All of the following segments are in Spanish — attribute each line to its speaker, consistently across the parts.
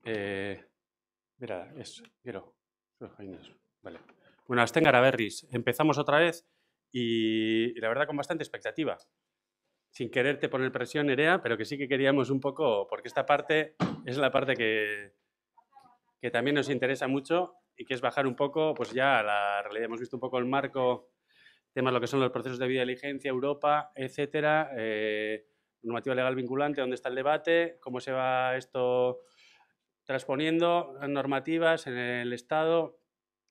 Speaker 1: Mira, eso, quiero. Vale. Bueno, Asten Garaberris, empezamos otra vez y la verdad con bastante expectativa. Sin quererte poner presión, Nerea, pero que sí que queríamos un poco, porque esta parte es la parte que también nos interesa mucho y que es bajar un poco, pues ya a la realidad. Hemos visto un poco el marco, temas lo que son los procesos de debida diligencia, Europa, etcétera, normativa legal vinculante, dónde está el debate, cómo se va esto transponiendo normativas en el Estado.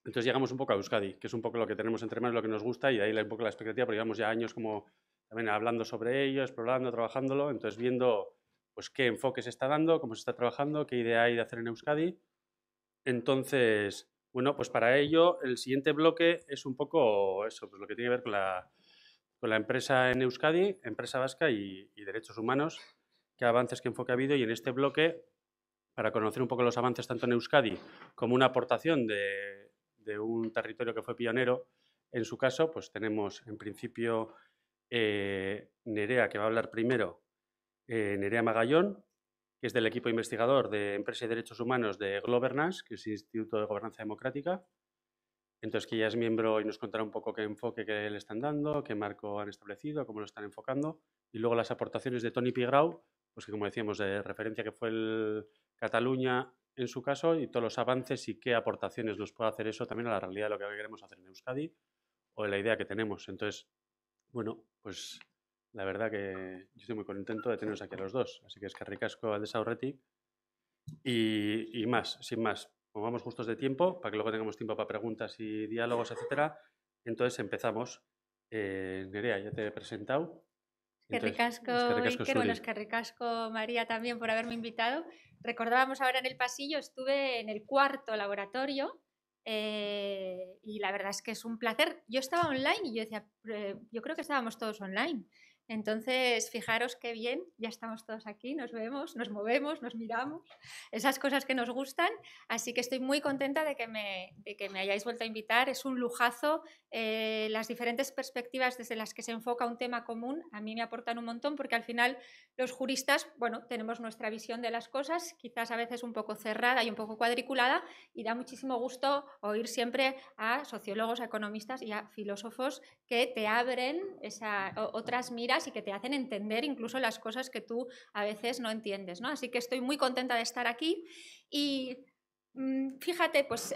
Speaker 1: Entonces llegamos un poco a Euskadi, que es un poco lo que tenemos entre manos, lo que nos gusta, y de ahí un poco la expectativa, porque llevamos ya años como también hablando sobre ello, explorando, trabajándolo, entonces viendo pues qué enfoque se está dando, cómo se está trabajando, qué idea hay de hacer en Euskadi. Entonces, bueno, pues para ello el siguiente bloque es un poco eso, pues lo que tiene que ver con la empresa en Euskadi, empresa vasca y derechos humanos, qué avances, qué enfoque ha habido, y en este bloque, para conocer un poco los avances tanto en Euskadi como una aportación de un territorio que fue pionero, en su caso, pues tenemos en principio Nerea, que va a hablar primero, Nerea Magallón, que es del equipo investigador de Empresa y Derechos Humanos de Globernance, que es el Instituto de Gobernanza Democrática. Entonces, que ella es miembro y nos contará un poco qué enfoque que le están dando, qué marco han establecido, cómo lo están enfocando. Y luego las aportaciones de Toni Pigrau, pues que como decíamos, de referencia que fue el Cataluña en su caso, y todos los avances y qué aportaciones nos puede hacer eso también a la realidad de lo que queremos hacer en Euskadi o de la idea que tenemos. Entonces, bueno, pues la verdad que yo estoy muy contento de teneros aquí a los dos. Así que es que ricasco al Aurretik y más, sin más. Como vamos justos de tiempo, para que luego tengamos tiempo para preguntas y diálogos, etcétera. Entonces empezamos. Nerea, ya te he presentado.
Speaker 2: Eskerrik asko, Iker, bueno, eskerrik asko, María, también por haberme invitado. Recordábamos ahora en el pasillo, estuve en el cuarto laboratorio y la verdad es que es un placer. Yo estaba online y yo decía, yo creo que estábamos todos online. Entonces, fijaros qué bien, ya estamos todos aquí, nos vemos, nos movemos, nos miramos, esas cosas que nos gustan. Así que estoy muy contenta de que me hayáis vuelto a invitar. Es un lujazo. Las diferentes perspectivas desde las que se enfoca un tema común a mí me aportan un montón, porque al final los juristas, bueno, tenemos nuestra visión de las cosas, quizás a veces un poco cerrada y un poco cuadriculada, y da muchísimo gusto oír siempre a sociólogos, a economistas y a filósofos que te abren otras miras y que te hacen entender incluso las cosas que tú a veces no entiendes, ¿no? Así que estoy muy contenta de estar aquí y fíjate, pues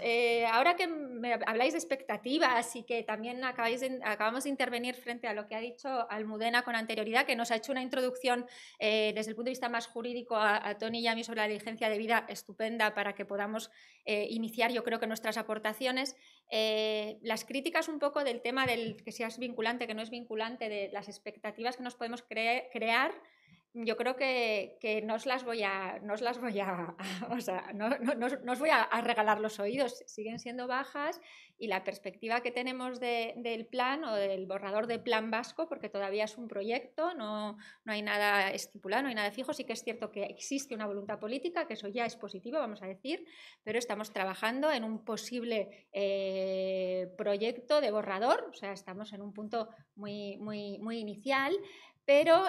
Speaker 2: ahora que me habláis de expectativas y que también acabamos de intervenir frente a lo que ha dicho Almudena con anterioridad, que nos ha hecho una introducción desde el punto de vista más jurídico a Toni y a mí sobre la diligencia de vida estupenda para que podamos iniciar, yo creo que nuestras aportaciones. Las críticas un poco del tema del que sea vinculante, que no es vinculante, de las expectativas que nos podemos crear. Yo creo que no os las voy a, o sea, no os voy a regalar los oídos, siguen siendo bajas, y la perspectiva que tenemos del plan o del borrador de plan vasco, porque todavía es un proyecto, no hay nada estipulado, no hay nada fijo. Sí que es cierto que existe una voluntad política, que eso ya es positivo, vamos a decir, pero estamos trabajando en un posible proyecto de borrador, o sea, estamos en un punto muy inicial. Pero,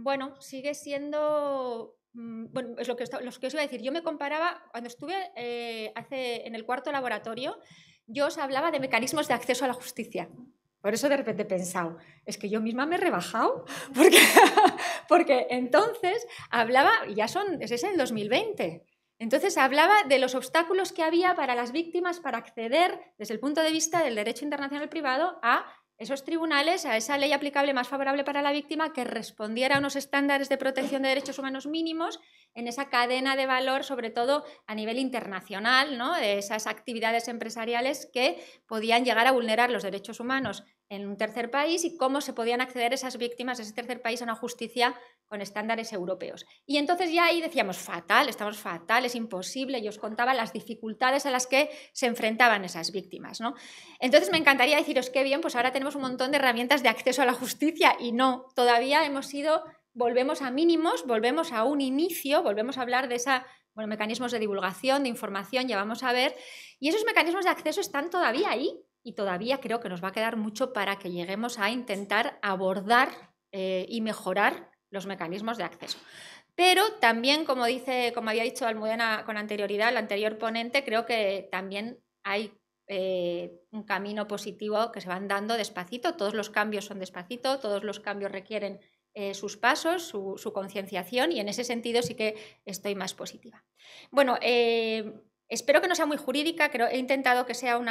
Speaker 2: bueno, sigue siendo... Bueno, es lo que os iba a decir. Yo me comparaba, cuando estuve en el cuarto laboratorio, yo os hablaba de mecanismos de acceso a la justicia. Por eso de repente he pensado, es que yo misma me he rebajado, porque entonces hablaba, y es el 2020, entonces hablaba de los obstáculos que había para las víctimas para acceder, desde el punto de vista del derecho internacional privado, a esos tribunales, a esa ley aplicable más favorable para la víctima, que respondiera a unos estándares de protección de derechos humanos mínimos en esa cadena de valor, sobre todo a nivel internacional, ¿no? De esas actividades empresariales que podían llegar a vulnerar los derechos humanos en un tercer país, y cómo se podían acceder esas víctimas de ese tercer país a una justicia con estándares europeos. Y entonces ya ahí decíamos, fatal, estamos fatal, es imposible, y os contaba las dificultades a las que se enfrentaban esas víctimas, ¿no? Entonces me encantaría deciros qué bien, pues ahora tenemos un montón de herramientas de acceso a la justicia, y no, todavía volvemos a mínimos, volvemos a un inicio, volvemos a hablar de mecanismos de divulgación, de información, ya vamos a ver, y esos mecanismos de acceso están todavía ahí, y todavía creo que nos va a quedar mucho para que lleguemos a intentar abordar y mejorar los mecanismos de acceso. Pero también, como había dicho Almudena con anterioridad, el anterior ponente, creo que también hay un camino positivo que se van dando despacito. Todos los cambios son despacito, todos los cambios requieren sus pasos, su concienciación, y en ese sentido sí que estoy más positiva. Bueno, espero que no sea muy jurídica, he intentado que sea un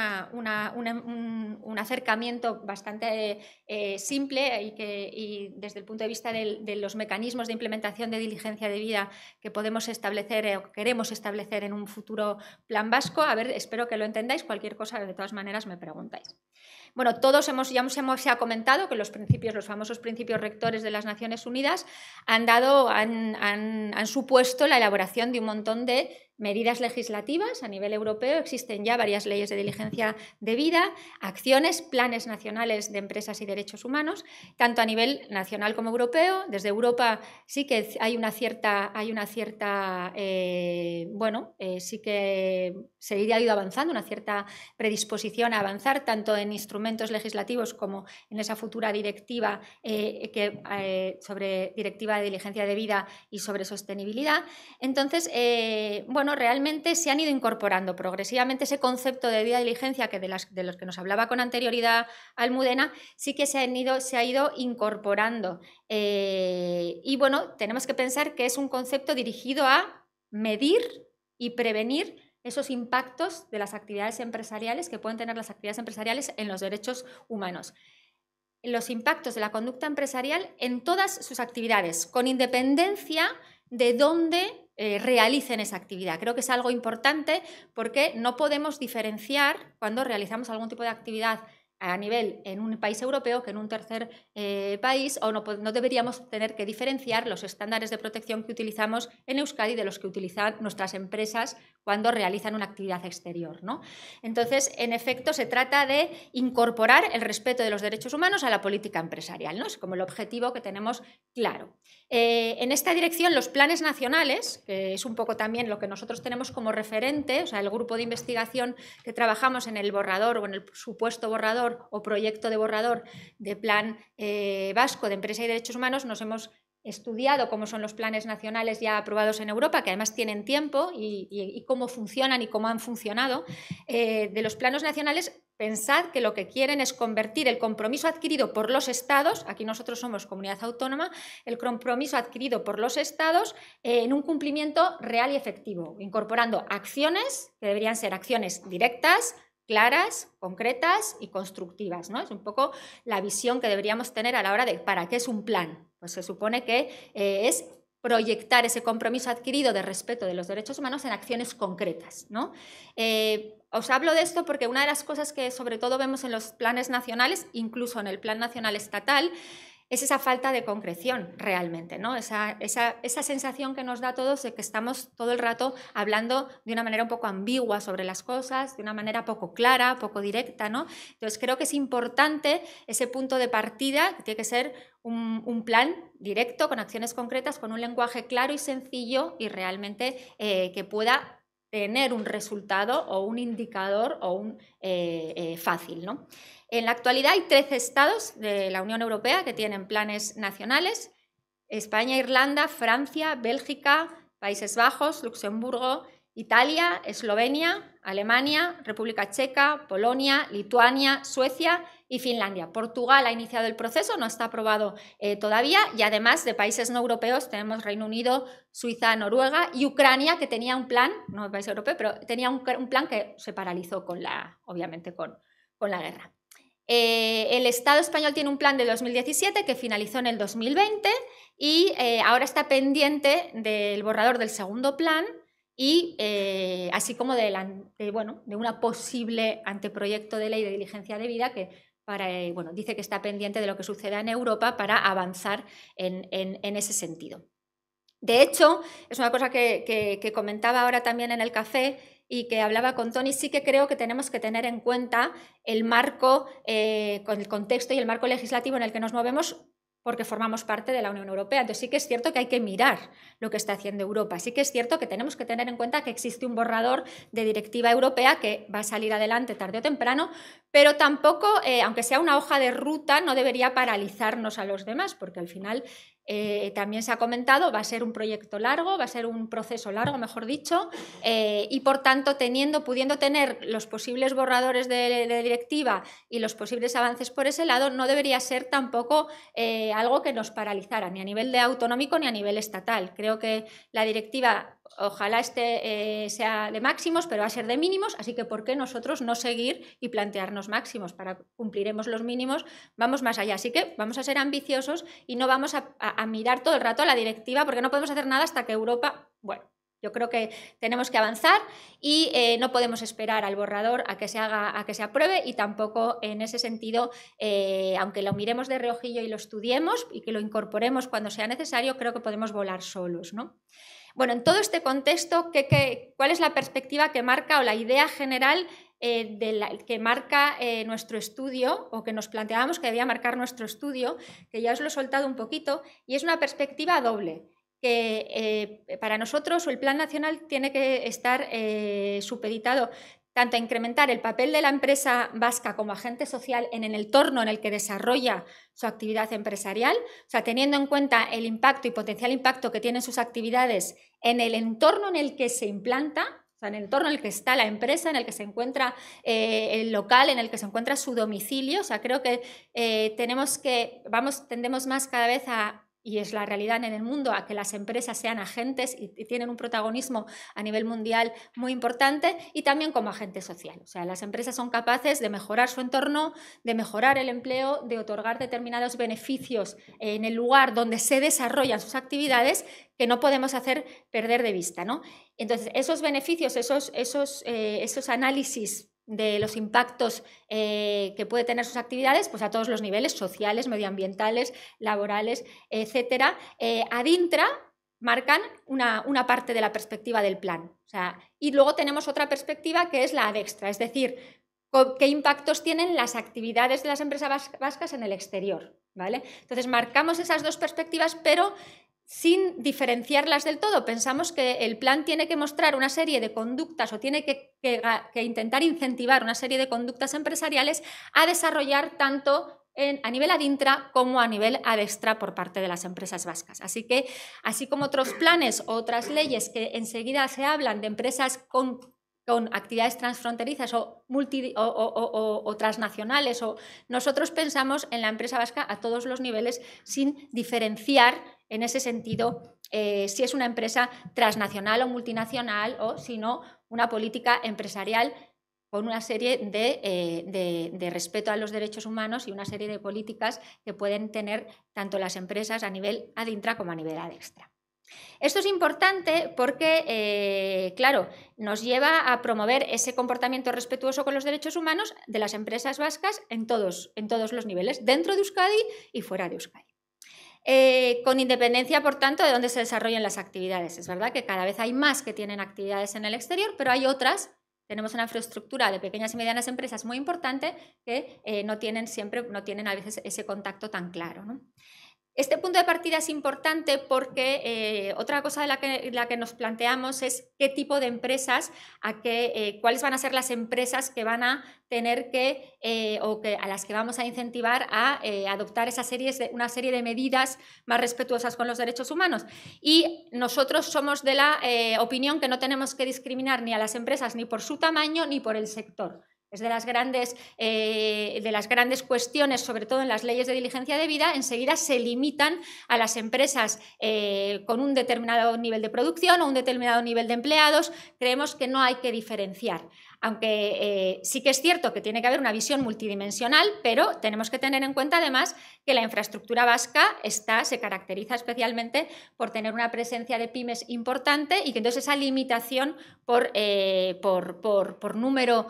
Speaker 2: acercamiento bastante simple y desde el punto de vista de los mecanismos de implementación de diligencia de vida que podemos establecer o queremos establecer en un futuro plan vasco. A ver, espero que lo entendáis. Cualquier cosa, de todas maneras, me preguntáis. Bueno, se ha comentado que los famosos principios rectores de las Naciones Unidas han supuesto la elaboración de un montón de medidas legislativas a nivel europeo. Existen ya varias leyes de diligencia de vida, acciones, planes nacionales de empresas y derechos humanos, tanto a nivel nacional como europeo. Desde Europa sí que hay una cierta sí que se ha ido avanzando, una cierta predisposición a avanzar, tanto en instrumentos legislativos como en esa futura directiva sobre directiva de diligencia de vida y sobre sostenibilidad. Entonces, realmente se han ido incorporando progresivamente ese concepto de debida diligencia de los que nos hablaba con anterioridad Almudena, sí que se ha ido incorporando. Y bueno, tenemos que pensar que es un concepto dirigido a medir y prevenir esos impactos de las actividades empresariales que pueden tener las actividades empresariales en los derechos humanos. Los impactos de la conducta empresarial en todas sus actividades, con independencia de dónde realicen esa actividad. Creo que es algo importante porque no podemos diferenciar cuando realizamos algún tipo de actividad a nivel en un país europeo que en un tercer país, o no deberíamos tener que diferenciar los estándares de protección que utilizamos en Euskadi de los que utilizan nuestras empresas cuando realizan una actividad exterior, ¿no? Entonces, en efecto, se trata de incorporar el respeto de los derechos humanos a la política empresarial, ¿no? Es como el objetivo que tenemos claro. En esta dirección, los planes nacionales, que es un poco también lo que nosotros tenemos como referente, o sea, el grupo de investigación que trabajamos en el borrador o en el supuesto borrador o proyecto de borrador de Plan Vasco de Empresa y Derechos Humanos, nos hemos estudiado cómo son los planes nacionales ya aprobados en Europa, que además tienen tiempo, y cómo funcionan y cómo han funcionado. De los planes nacionales, pensad que lo que quieren es convertir el compromiso adquirido por los Estados, aquí nosotros somos comunidad autónoma, el compromiso adquirido por los Estados en un cumplimiento real y efectivo, incorporando acciones que deberían ser acciones directas, claras, concretas y constructivas, ¿no? Es un poco la visión que deberíamos tener a la hora de ¿para qué es un plan? Pues se supone que es proyectar ese compromiso adquirido de respeto de los derechos humanos en acciones concretas, ¿no? Os hablo de esto porque una de las cosas que sobre todo vemos en los planes nacionales, incluso en el Plan Nacional Estatal, es esa falta de concreción realmente, ¿no? Esa sensación que nos da a todos de que estamos todo el rato hablando de una manera un poco ambigua sobre las cosas, de una manera poco clara, poco directa, ¿no? Entonces creo que es importante ese punto de partida, que tiene que ser un plan directo, con acciones concretas, con un lenguaje claro y sencillo y realmente que pueda tener un resultado o un indicador o un fácil, ¿no? En la actualidad hay 13 estados de la Unión Europea que tienen planes nacionales: España, Irlanda, Francia, Bélgica, Países Bajos, Luxemburgo, Italia, Eslovenia, Alemania, República Checa, Polonia, Lituania, Suecia y Finlandia. Portugal ha iniciado el proceso, no está aprobado todavía, y además de países no europeos tenemos Reino Unido, Suiza, Noruega y Ucrania, que tenía un plan, no es país europeo, pero tenía un plan que se paralizó obviamente con la guerra. El Estado español tiene un plan de 2017 que finalizó en el 2020 y ahora está pendiente del borrador del segundo plan y así como de una posible anteproyecto de ley de diligencia de vida que dice que está pendiente de lo que suceda en Europa para avanzar en ese sentido. De hecho, es una cosa que comentaba ahora también en el café y que hablaba con Tony. Sí que creo que tenemos que tener en cuenta el marco, con el contexto y el marco legislativo en el que nos movemos, porque formamos parte de la Unión Europea. Entonces sí que es cierto que hay que mirar lo que está haciendo Europa. Sí que es cierto que tenemos que tener en cuenta que existe un borrador de directiva europea que va a salir adelante tarde o temprano, pero tampoco, aunque sea una hoja de ruta, no debería paralizarnos a los demás, porque al final también se ha comentado, va a ser un proyecto largo, va a ser un proceso largo, mejor dicho, y por tanto, pudiendo tener los posibles borradores de directiva y los posibles avances por ese lado, no debería ser tampoco algo que nos paralizara, ni a nivel de autonómico ni a nivel estatal. Creo que la directiva ojalá sea de máximos, pero va a ser de mínimos, así que ¿por qué nosotros no seguir y plantearnos máximos? Para cumpliremos los mínimos, vamos más allá. Así que vamos a ser ambiciosos y no vamos a mirar todo el rato a la directiva, porque no podemos hacer nada hasta que Europa... Bueno, yo creo que tenemos que avanzar y no podemos esperar al borrador a que se apruebe, y tampoco en ese sentido, aunque lo miremos de reojillo y lo estudiemos y que lo incorporemos cuando sea necesario, creo que podemos volar solos, ¿no? Bueno, en todo este contexto, ¿cuál es la perspectiva que marca o la idea general que marca nuestro estudio, o que nos planteábamos que debía marcar nuestro estudio, que ya os lo he soltado un poquito, y es una perspectiva doble, que para nosotros el Plan Nacional tiene que estar supeditado tanto a incrementar el papel de la empresa vasca como agente social en el entorno en el que desarrolla su actividad empresarial, o sea, teniendo en cuenta el impacto y potencial impacto que tienen sus actividades en el entorno en el que se implanta, o sea, en el entorno en el que está la empresa, en el que se encuentra el local, en el que se encuentra su domicilio. O sea, creo que tendemos más cada vez y es la realidad en el mundo, a que las empresas sean agentes y tienen un protagonismo a nivel mundial muy importante, y también como agente social. O sea, las empresas son capaces de mejorar su entorno, de mejorar el empleo, de otorgar determinados beneficios en el lugar donde se desarrollan sus actividades, que no podemos hacer perder de vista, ¿no? Entonces, esos beneficios, esos análisis de los impactos que puede tener sus actividades, pues a todos los niveles, sociales, medioambientales, laborales, etcétera, ad intra marcan una parte de la perspectiva del plan. O sea, y luego tenemos otra perspectiva que es la ad extra, es decir, qué impactos tienen las actividades de las empresas vascas en el exterior, ¿vale? Entonces, marcamos esas dos perspectivas, pero sin diferenciarlas del todo. Pensamos que el plan tiene que mostrar una serie de conductas, o tiene que intentar incentivar una serie de conductas empresariales a desarrollar tanto a nivel ad intra como a nivel ad extra por parte de las empresas vascas. Así que, así como otros planes o otras leyes que enseguida se hablan de empresas con actividades transfronterizas o transnacionales, nosotros pensamos en la empresa vasca a todos los niveles, sin diferenciar en ese sentido si es una empresa transnacional o multinacional, o si no, una política empresarial con una serie de respeto a los derechos humanos y una serie de políticas que pueden tener tanto las empresas a nivel ad intra como a nivel ad extra. Esto es importante porque, claro, nos lleva a promover ese comportamiento respetuoso con los derechos humanos de las empresas vascas en todos los niveles, dentro de Euskadi y fuera de Euskadi. Con independencia, por tanto, de dónde se desarrollan las actividades. Es verdad que cada vez hay más que tienen actividades en el exterior, pero hay otras. Tenemos una infraestructura de pequeñas y medianas empresas muy importante que no tienen a veces ese contacto tan claro, ¿no? Este punto de partida es importante porque otra cosa de la que nos planteamos es qué tipo de empresas, cuáles van a ser las empresas que van a tener a las que vamos a incentivar a adoptar una serie de medidas más respetuosas con los derechos humanos. Y nosotros somos de la opinión que no tenemos que discriminar ni a las empresas ni por su tamaño ni por el sector. Es de las grandes cuestiones, sobre todo en las leyes de diligencia debida, enseguida se limitan a las empresas con un determinado nivel de producción o un determinado nivel de empleados. Creemos que no hay que diferenciar, aunque sí que es cierto que tiene que haber una visión multidimensional, pero tenemos que tener en cuenta además que la infraestructura vasca se caracteriza especialmente por tener una presencia de pymes importante, y que entonces esa limitación por número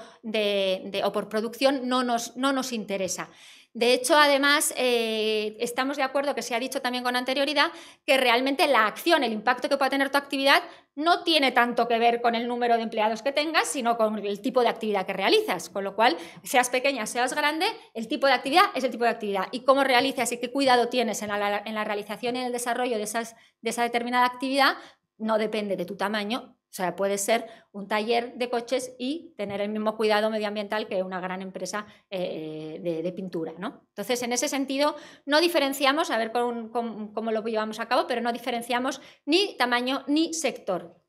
Speaker 2: o por producción no nos interesa. De hecho, además, estamos de acuerdo, que se ha dicho también con anterioridad, que realmente la acción, el impacto que pueda tener tu actividad, no tiene tanto que ver con el número de empleados que tengas, sino con el tipo de actividad que realizas. Con lo cual, seas pequeña, seas grande, el tipo de actividad es el tipo de actividad. Y cómo realizas y qué cuidado tienes en la realización y en el desarrollo de esa determinada actividad no depende de tu tamaño, O sea, puede ser un taller de coches y tener el mismo cuidado medioambiental que una gran empresa de pintura, ¿no? Entonces, en ese sentido, no diferenciamos, a ver cómo lo llevamos a cabo, pero no diferenciamos ni tamaño ni sector.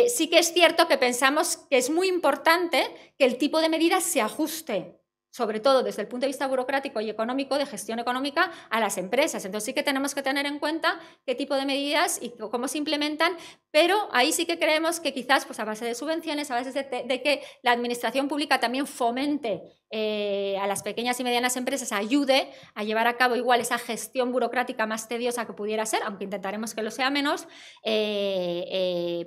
Speaker 2: Sí que es cierto que pensamos que es muy importante que el tipo de medida se ajuste, sobre todo desde el punto de vista burocrático y económico, de gestión económica, a las empresas. Entonces sí que tenemos que tener en cuenta qué tipo de medidas y cómo se implementan, pero ahí sí que creemos que quizás pues, a base de subvenciones, a base de que la administración pública también fomente a las pequeñas y medianas empresas, ayude a llevar a cabo igual esa gestión burocrática más tediosa que pudiera ser, aunque intentaremos que lo sea menos,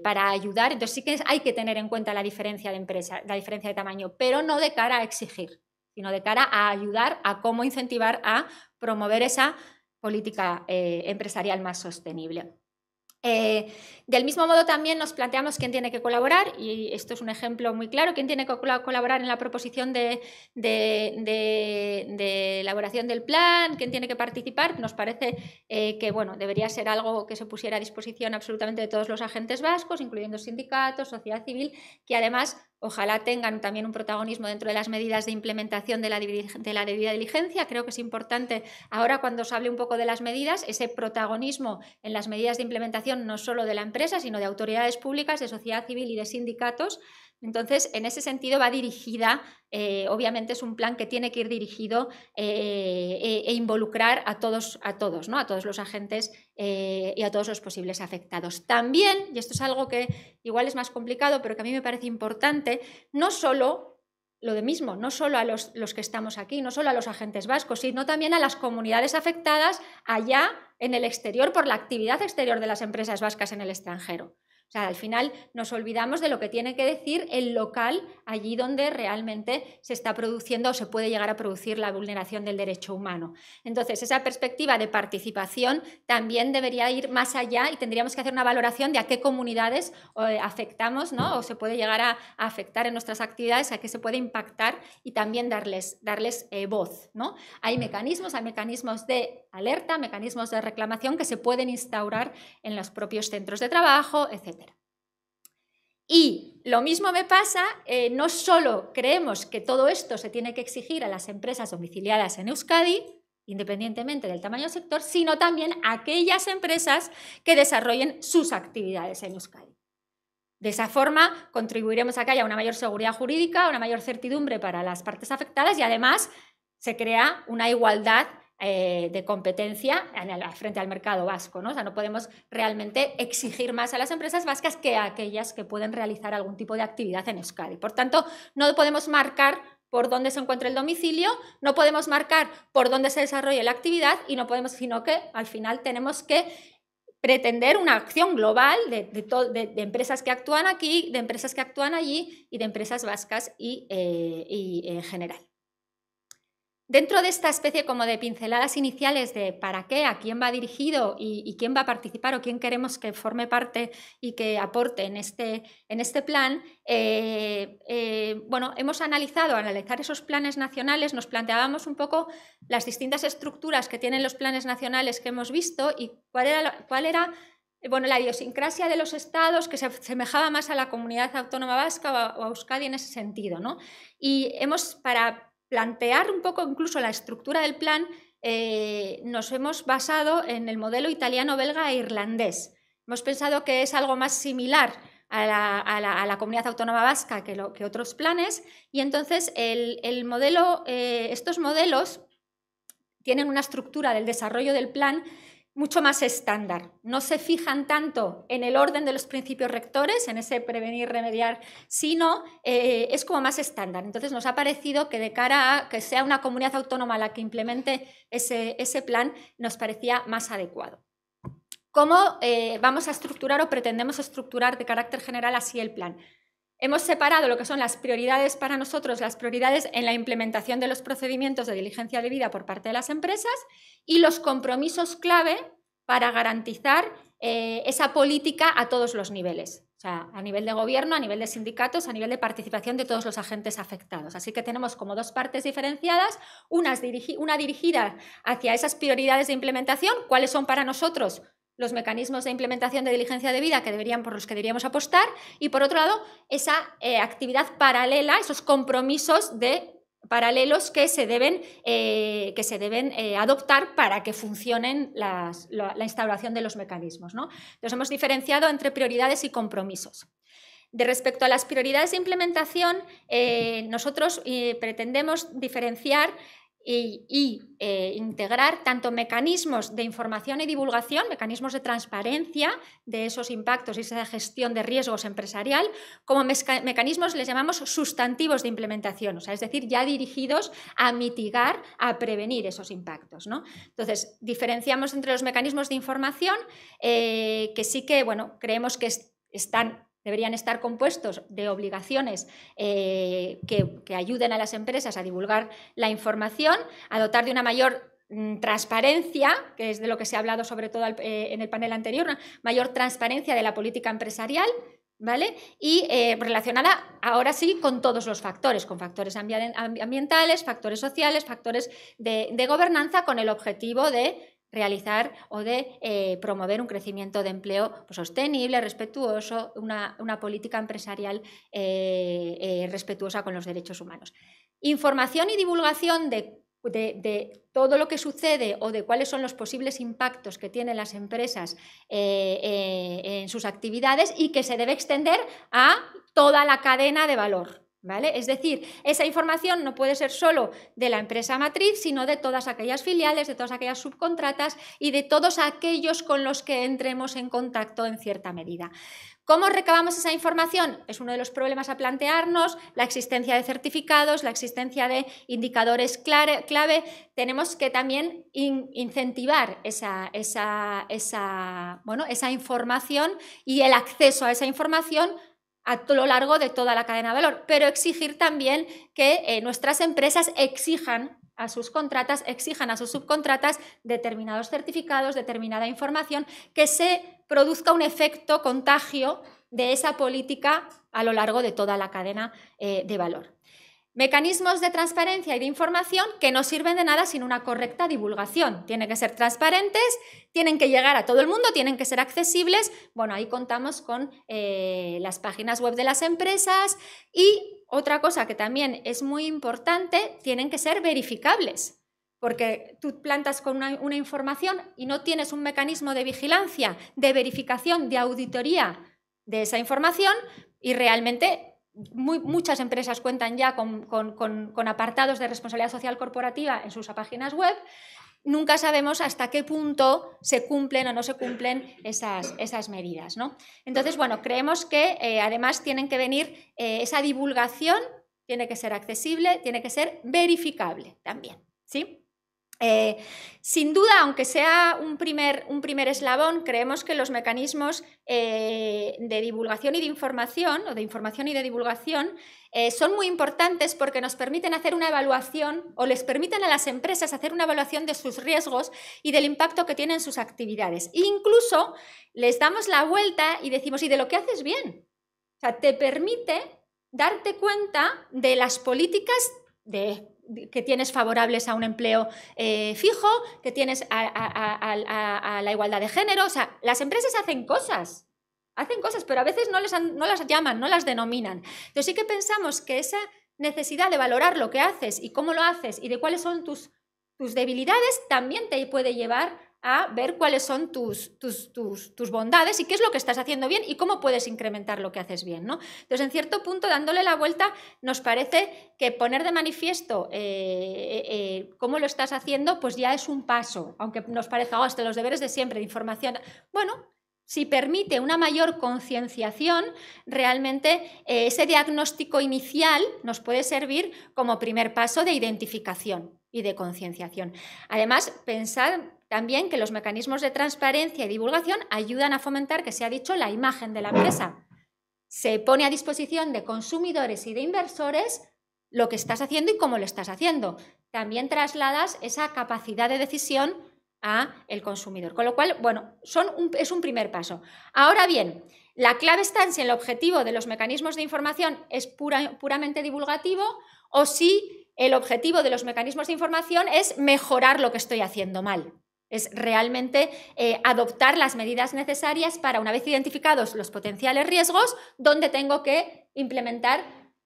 Speaker 2: para ayudar. Entonces sí que hay que tener en cuenta la diferencia de empresa, la diferencia de tamaño, pero no de cara a exigir, sino de cara a ayudar a cómo incentivar a promover esa política empresarial más sostenible. Del mismo modo también nos planteamos quién tiene que colaborar, y esto es un ejemplo muy claro, quién tiene que colaborar en la proposición de elaboración del plan, quién tiene que participar. Nos parece que bueno, debería ser algo que se pusiera a disposición absolutamente de todos los agentes vascos, incluyendo sindicatos, sociedad civil, que además ojalá tengan también un protagonismo dentro de las medidas de implementación de la debida diligencia. Creo que es importante ahora, cuando se hable un poco de las medidas, ese protagonismo en las medidas de implementación no solo de la empresa, sino de autoridades públicas, de sociedad civil y de sindicatos. Entonces, en ese sentido va dirigida, obviamente es un plan que tiene que ir dirigido e involucrar a todos, ¿no? A todos los agentes y a todos los posibles afectados. También, y esto es algo que igual es más complicado, pero que a mí me parece importante, no solo lo de mismo, no solo a los que estamos aquí, no solo a los agentes vascos, sino también a las comunidades afectadas allá en el exterior por la actividad exterior de las empresas vascas en el extranjero. O sea, al final nos olvidamos de lo que tiene que decir el local allí donde realmente se está produciendo o se puede llegar a producir la vulneración del derecho humano. Entonces, esa perspectiva de participación también debería ir más allá y tendríamos que hacer una valoración de a qué comunidades afectamos, ¿no? O se puede llegar a afectar en nuestras actividades, a qué se puede impactar y también darles voz, ¿no? Hay mecanismos de alerta, mecanismos de reclamación que se pueden instaurar en los propios centros de trabajo, etc. Y lo mismo me pasa, no solo creemos que todo esto se tiene que exigir a las empresas domiciliadas en Euskadi, independientemente del tamaño del sector, sino también a aquellas empresas que desarrollen sus actividades en Euskadi. De esa forma contribuiremos a que haya una mayor seguridad jurídica, una mayor certidumbre para las partes afectadas y además se crea una igualdad de competencia frente al mercado vasco, ¿no? O sea, no podemos realmente exigir más a las empresas vascas que a aquellas que pueden realizar algún tipo de actividad en Euskadi. Por tanto, no podemos marcar por dónde se encuentra el domicilio, no podemos marcar por dónde se desarrolla la actividad y no podemos, sino que al final tenemos que pretender una acción global de empresas que actúan aquí, de empresas que actúan allí y de empresas vascas y en general. Dentro de esta especie como de pinceladas iniciales de para qué, a quién va dirigido y quién va a participar o quién queremos que forme parte y que aporte en este plan, bueno, hemos analizado, al analizar esos planes nacionales, nos planteábamos un poco las distintas estructuras que tienen los planes nacionales que hemos visto y cuál era bueno, la idiosincrasia de los estados que se asemejaba más a la comunidad autónoma vasca o a Euskadi en ese sentido, ¿no? Y para plantear un poco incluso la estructura del plan, nos hemos basado en el modelo italiano, belga e irlandés. Hemos pensado que es algo más similar a la comunidad autónoma vasca que otros planes y entonces estos modelos tienen una estructura del desarrollo del plan mucho más estándar. No se fijan tanto en el orden de los principios rectores, en ese prevenir, remediar, sino es como más estándar. Entonces nos ha parecido que de cara a que sea una comunidad autónoma la que implemente ese plan, nos parecía más adecuado. ¿Cómo vamos a estructurar o pretendemos estructurar de carácter general así el plan? Hemos separado lo que son las prioridades para nosotros, las prioridades en la implementación de los procedimientos de diligencia debida por parte de las empresas y los compromisos clave para garantizar esa política a todos los niveles. O sea, a nivel de gobierno, a nivel de sindicatos, a nivel de participación de todos los agentes afectados. Así que tenemos como dos partes diferenciadas, una dirigida hacia esas prioridades de implementación, cuáles son para nosotros los mecanismos de implementación de diligencia debida por los que deberíamos apostar, y por otro lado, esa actividad paralela, esos compromisos paralelos que se deben adoptar para que funcionen la instauración de los mecanismos, ¿no? Entonces hemos diferenciado entre prioridades y compromisos. De respecto a las prioridades de implementación, nosotros pretendemos diferenciar y integrar tanto mecanismos de información y divulgación, mecanismos de transparencia de esos impactos y esa gestión de riesgos empresarial, como mecanismos, les llamamos sustantivos de implementación, o sea, es decir, ya dirigidos a mitigar, a prevenir esos impactos, ¿no? Entonces, diferenciamos entre los mecanismos de información, que sí que, bueno, creemos que deberían estar compuestos de obligaciones que ayuden a las empresas a divulgar la información, a dotar de una mayor transparencia, que es de lo que se ha hablado sobre todo en el panel anterior, una mayor transparencia de la política empresarial, ¿vale? Y relacionada ahora sí con todos los factores, con factores ambientales, factores sociales, factores de gobernanza, con el objetivo de realizar o de promover un crecimiento de empleo sostenible, respetuoso, una política empresarial respetuosa con los derechos humanos. Información y divulgación de todo lo que sucede o de cuáles son los posibles impactos que tienen las empresas en sus actividades y que se debe extender a toda la cadena de valor. ¿Vale? Es decir, esa información no puede ser solo de la empresa matriz, sino de todas aquellas filiales, de todas aquellas subcontratas y de todos aquellos con los que entremos en contacto en cierta medida. ¿Cómo recabamos esa información? Es uno de los problemas a plantearnos, la existencia de certificados, la existencia de indicadores clave. Tenemos que también incentivar esa información y el acceso a esa información a lo largo de toda la cadena de valor, pero exigir también que nuestras empresas exijan a sus contratas, exijan a sus subcontratas determinados certificados, determinada información, que se produzca un efecto contagio de esa política a lo largo de toda la cadena de valor. Mecanismos de transparencia y de información que no sirven de nada sin una correcta divulgación. Tienen que ser transparentes, tienen que llegar a todo el mundo, tienen que ser accesibles. Bueno, ahí contamos con las páginas web de las empresas y otra cosa que también es muy importante, tienen que ser verificables. Porque tú plantas con una información y no tienes un mecanismo de vigilancia, de verificación, de auditoría de esa información y realmente muchas empresas cuentan ya con apartados de responsabilidad social corporativa en sus páginas web. Nunca sabemos hasta qué punto se cumplen o no se cumplen esas medidas, ¿no? Entonces, bueno, creemos que además tienen que venir, esa divulgación tiene que ser accesible, tiene que ser verificable también, ¿sí? Sin duda, aunque sea un primer eslabón, creemos que los mecanismos de divulgación y de información, o de información y de divulgación, son muy importantes porque nos permiten hacer una evaluación, o les permiten a las empresas hacer una evaluación de sus riesgos y del impacto que tienen sus actividades. E incluso les damos la vuelta y decimos, y de lo que haces bien. O sea, te permite darte cuenta de las políticas que tienes favorables a un empleo fijo, que tienes a la igualdad de género. O sea, las empresas hacen cosas, pero a veces no las llaman, no las denominan. Entonces sí que pensamos que esa necesidad de valorar lo que haces y cómo lo haces y de cuáles son tus debilidades también te puede llevar a ver cuáles son tus bondades y qué es lo que estás haciendo bien y cómo puedes incrementar lo que haces bien, ¿no? Entonces, en cierto punto, dándole la vuelta, nos parece que poner de manifiesto cómo lo estás haciendo, pues ya es un paso, aunque nos parezca, hasta los deberes de siempre, de información. Bueno, si permite una mayor concienciación, realmente ese diagnóstico inicial nos puede servir como primer paso de identificación y de concienciación. Además, pensad también que los mecanismos de transparencia y divulgación ayudan a fomentar, que se ha dicho, la imagen de la empresa. Se pone a disposición de consumidores y de inversores lo que estás haciendo y cómo lo estás haciendo. También trasladas esa capacidad de decisión al consumidor. Con lo cual, bueno, es un primer paso. Ahora bien, la clave está en si el objetivo de los mecanismos de información es puramente divulgativo o si el objetivo de los mecanismos de información es mejorar lo que estoy haciendo mal. Es realmente adoptar las medidas necesarias para, una vez identificados los potenciales riesgos, donde tengo que implementar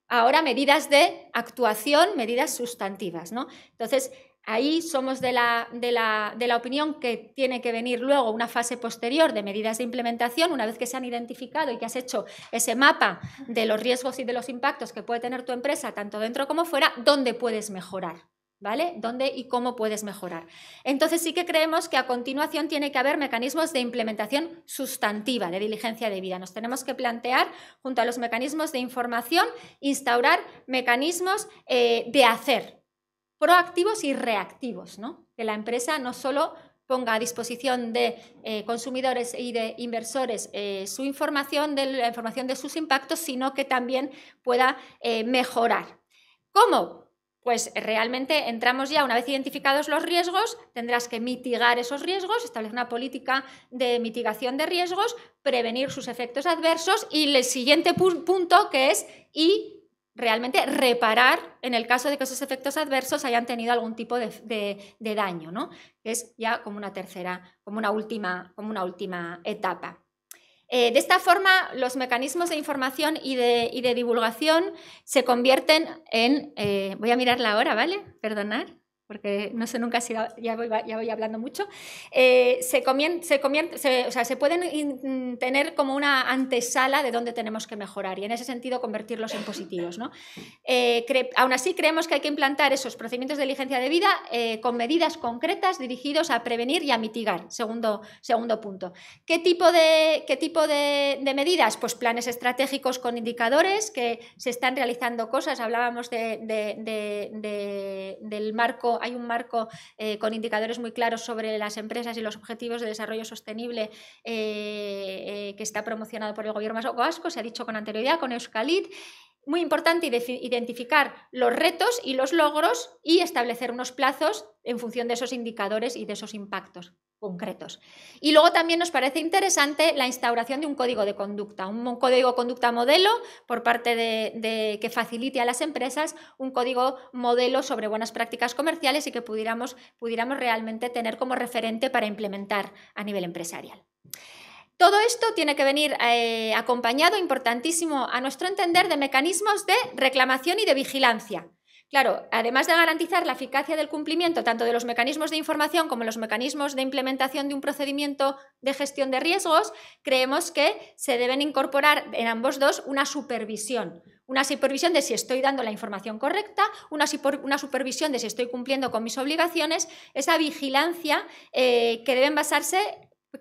Speaker 2: ahora medidas de actuación, medidas sustantivas, ¿no? Entonces, ahí somos de la opinión que tiene que venir luego una fase posterior de medidas de implementación, una vez que se han identificado y que has hecho ese mapa de los riesgos y de los impactos que puede tener tu empresa, tanto dentro como fuera, dónde puedes mejorar, ¿vale? ¿Dónde y cómo puedes mejorar? Entonces sí que creemos que a continuación tiene que haber mecanismos de implementación sustantiva, de diligencia debida. Nos tenemos que plantear, junto a los mecanismos de información, instaurar mecanismos de hacer, proactivos y reactivos, ¿no? Que la empresa no solo ponga a disposición de consumidores y de inversores su información, la información de sus impactos, sino que también pueda mejorar. ¿Cómo? Pues realmente entramos ya, una vez identificados los riesgos, tendrás que mitigar esos riesgos, establecer una política de mitigación de riesgos, prevenir sus efectos adversos y el siguiente punto que es realmente reparar en el caso de que esos efectos adversos hayan tenido algún tipo de daño, ¿no? Es ya como una tercera, como una última etapa. De esta forma, los mecanismos de información y de divulgación se convierten en... voy a mirar la hora, ¿vale? Perdonad, porque no sé nunca si ya voy hablando mucho. Se pueden tener como una antesala de dónde tenemos que mejorar y en ese sentido convertirlos en positivos, ¿no? Aún así creemos que hay que implantar esos procedimientos de diligencia debida con medidas concretas dirigidos a prevenir y a mitigar. Segundo punto. ¿Qué tipo de medidas? Pues planes estratégicos con indicadores, que se están realizando cosas. Hablábamos del marco. Hay un marco con indicadores muy claros sobre las empresas y los objetivos de desarrollo sostenible que está promocionado por el gobierno vasco, se ha dicho con anterioridad, con Euskalit. Muy importante identificar los retos y los logros y establecer unos plazos en función de esos indicadores y de esos impactos concretos. Y luego también nos parece interesante la instauración de un código de conducta, un código de conducta modelo por parte que facilite a las empresas un código modelo sobre buenas prácticas comerciales y que pudiéramos realmente tener como referente para implementar a nivel empresarial. Todo esto tiene que venir acompañado, importantísimo a nuestro entender, de mecanismos de reclamación y de vigilancia. Claro, además de garantizar la eficacia del cumplimiento tanto de los mecanismos de información como los mecanismos de implementación de un procedimiento de gestión de riesgos, creemos que se deben incorporar en ambos dos una supervisión de si estoy dando la información correcta, una supervisión de si estoy cumpliendo con mis obligaciones, esa vigilancia que deben basarse,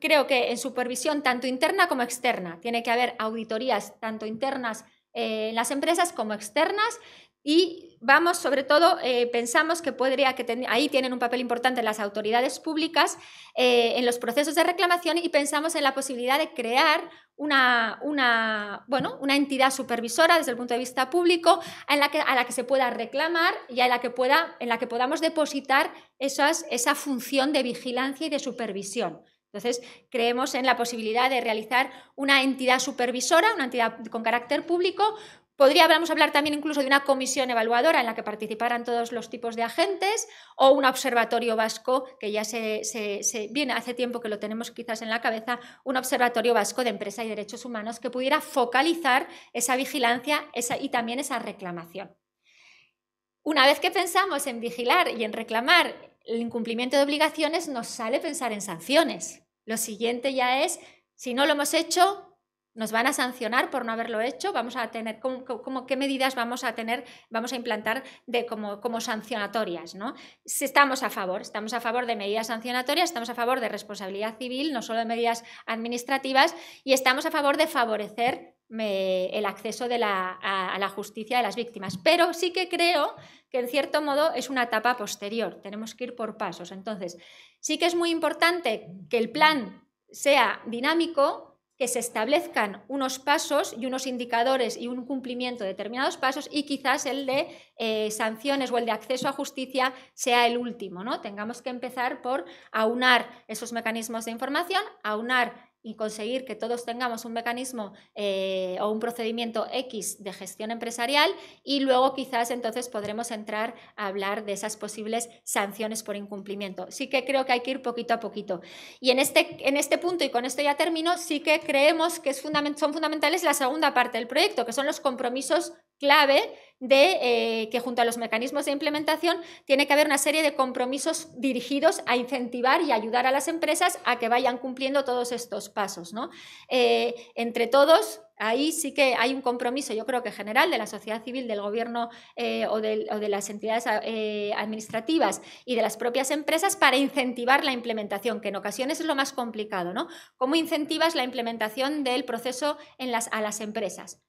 Speaker 2: creo que en supervisión tanto interna como externa. Tiene que haber auditorías tanto internas en las empresas como externas. Y vamos, sobre todo, pensamos que ahí tienen un papel importante las autoridades públicas en los procesos de reclamación y pensamos en la posibilidad de crear una entidad supervisora desde el punto de vista público a la que se pueda reclamar y en la que podamos depositar esa función de vigilancia y de supervisión. Entonces, creemos en la posibilidad de realizar una entidad supervisora, una entidad con carácter público. Podríamos hablar también incluso de una comisión evaluadora en la que participaran todos los tipos de agentes o un observatorio vasco, que ya viene hace tiempo que lo tenemos quizás en la cabeza, un observatorio vasco de empresa y derechos humanos que pudiera focalizar esa vigilancia y también esa reclamación. Una vez que pensamos en vigilar y en reclamar el incumplimiento de obligaciones, nos sale pensar en sanciones. Lo siguiente ya es, si no lo hemos hecho, nos van a sancionar por no haberlo hecho, vamos a tener qué medidas vamos a implantar como sancionatorias, ¿no? Si estamos a favor de medidas sancionatorias, estamos a favor de responsabilidad civil, no solo de medidas administrativas, y estamos a favor de favorecer el acceso a la justicia de las víctimas. Pero sí que creo que en cierto modo es una etapa posterior, tenemos que ir por pasos. Entonces, sí que es muy importante que el plan sea dinámico, que se establezcan unos pasos y unos indicadores y un cumplimiento de determinados pasos, y quizás el de sanciones o el de acceso a justicia sea el último, ¿no? Tengamos que empezar por aunar esos mecanismos de información, aunar y conseguir que todos tengamos un mecanismo o un procedimiento X de gestión empresarial, y luego quizás entonces podremos entrar a hablar de esas posibles sanciones por incumplimiento. Sí que creo que hay que ir poquito a poquito. Y en este punto, y con esto ya termino, sí que creemos que son fundamentales la segunda parte del proyecto, que son los compromisos clave de que junto a los mecanismos de implementación tiene que haber una serie de compromisos dirigidos a incentivar y ayudar a las empresas a que vayan cumpliendo todos estos pasos, ¿no? Entre todos, ahí sí que hay un compromiso, yo creo que general, de la sociedad civil, del gobierno o de las entidades administrativas y de las propias empresas para incentivar la implementación, que en ocasiones es lo más complicado, ¿no? ¿Cómo incentivas la implementación del proceso a las empresas?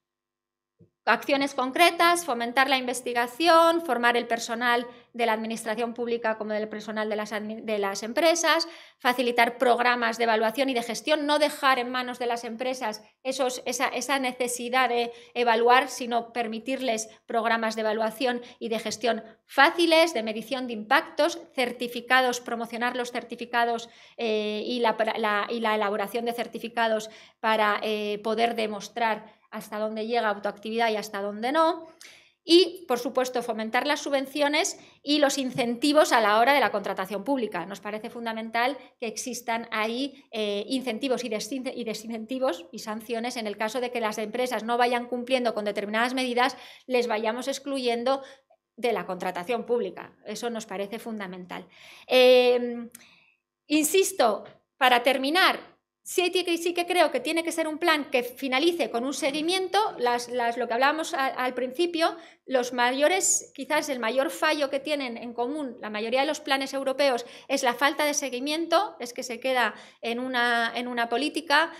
Speaker 2: Acciones concretas, fomentar la investigación, formar el personal de la administración pública como del personal de las empresas, facilitar programas de evaluación y de gestión, no dejar en manos de las empresas esa necesidad de evaluar, sino permitirles programas de evaluación y de gestión fáciles, de medición de impactos, certificados, promocionar los certificados y la elaboración de certificados para poder demostrar hasta dónde llega autoactividad y hasta dónde no. Y, por supuesto, fomentar las subvenciones y los incentivos a la hora de la contratación pública. Nos parece fundamental que existan ahí incentivos y desincentivos y sanciones en el caso de que las empresas no vayan cumpliendo con determinadas medidas, les vayamos excluyendo de la contratación pública. Eso nos parece fundamental. Insisto, para terminar, sí que creo que tiene que ser un plan que finalice con un seguimiento. Lo que hablábamos al principio, quizás el mayor fallo que tienen en común la mayoría de los planes europeos es la falta de seguimiento, es que se queda en una política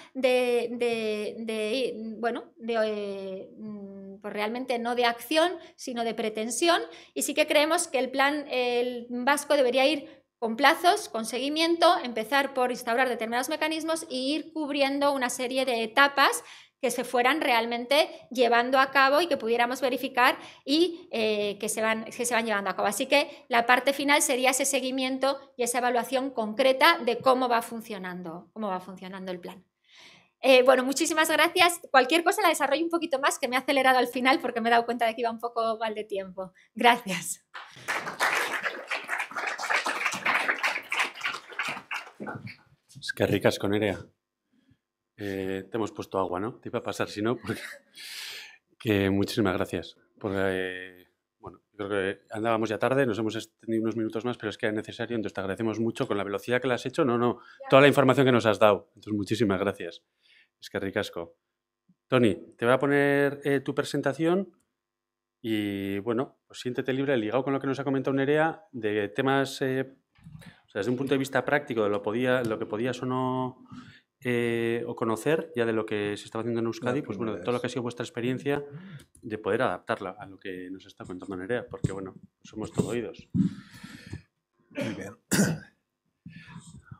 Speaker 2: pues realmente no de acción, sino de pretensión, y sí que creemos que el plan vasco debería ir con plazos, con seguimiento, empezar por instaurar determinados mecanismos y ir cubriendo una serie de etapas que se fueran realmente llevando a cabo y que pudiéramos verificar y que se van llevando a cabo. Así que la parte final sería ese seguimiento y esa evaluación concreta de cómo va funcionando el plan. Bueno, muchísimas gracias. Cualquier cosa la desarrollo un poquito más, que me he acelerado al final porque me he dado cuenta de que iba un poco mal de tiempo. Gracias.
Speaker 1: Es que ricas con Nerea. Te hemos puesto agua, ¿no? Te iba a pasar, si no, porque... que muchísimas gracias. Bueno, creo que andábamos ya tarde, nos hemos extendido unos minutos más, pero es que era necesario, entonces te agradecemos mucho con la velocidad que la has hecho. Toda la información que nos has dado. Entonces, muchísimas gracias. Es que ricasco. Toni, te voy a poner tu presentación y, bueno, pues siéntete libre, ligado con lo que nos ha comentado Nerea, de temas... O sea, desde un punto de vista práctico de lo que podías o no o conocer ya de lo que se estaba haciendo en Euskadi, pues bueno, de todo lo que ha sido vuestra experiencia, de poder adaptarla a lo que nos está contando Nerea, porque bueno, somos todo oídos.
Speaker 3: Muy bien.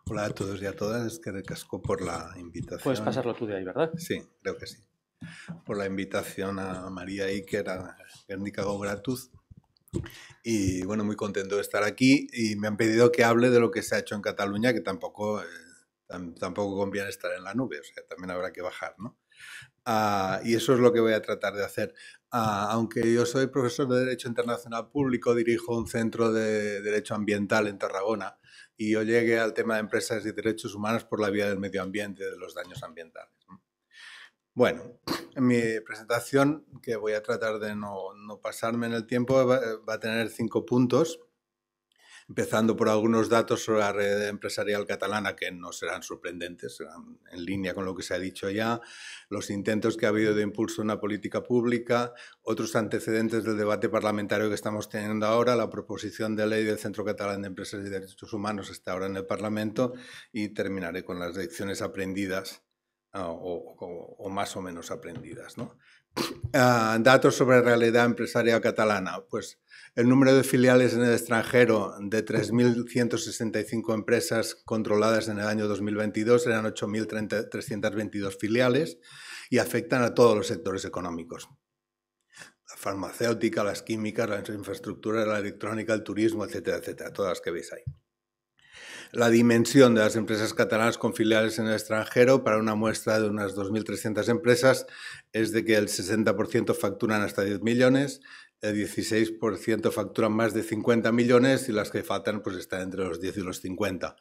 Speaker 3: Hola a todos y a todas, es que recasco por la invitación.
Speaker 1: Puedes pasarlo tú de ahí, ¿verdad?
Speaker 3: Sí, creo que sí. Por la invitación a María Iker, a Guernica Gogratuz. Y bueno, muy contento de estar aquí y me han pedido que hable de lo que se ha hecho en Cataluña, que tampoco conviene estar en la nube, o sea, también habrá que bajar, ¿no? Y eso es lo que voy a tratar de hacer. Aunque yo soy profesor de Derecho Internacional Público, dirijo un centro de Derecho Ambiental en Tarragona y yo llegué al tema de empresas y derechos humanos por la vía del medio ambiente, de los daños ambientales, ¿no? Bueno, en mi presentación, que voy a tratar de no pasarme en el tiempo, va a tener 5 puntos, empezando por algunos datos sobre la red empresarial catalana que no serán sorprendentes, serán en línea con lo que se ha dicho ya, los intentos que ha habido de impulso de una política pública, otros antecedentes del debate parlamentario que estamos teniendo ahora, la proposición de ley del Centro Catalán de Empresas y Derechos Humanos está ahora en el Parlamento y terminaré con las lecciones aprendidas o más o menos aprendidas, ¿no? Datos sobre la realidad empresarial catalana. Pues el número de filiales en el extranjero de 3.165 empresas controladas en el año 2022 eran 8.322 filiales y afectan a todos los sectores económicos. La farmacéutica, las químicas, las infraestructuras, la electrónica, el turismo, etcétera, etcétera, todas las que veis ahí. la dimensión de las empresas catalanas con filiales en el extranjero para una muestra de unas 2.300 empresas es de que el 60% facturan hasta 10 millones, el 16% facturan más de 50 millones y las que faltan pues están entre los 10 y los 50.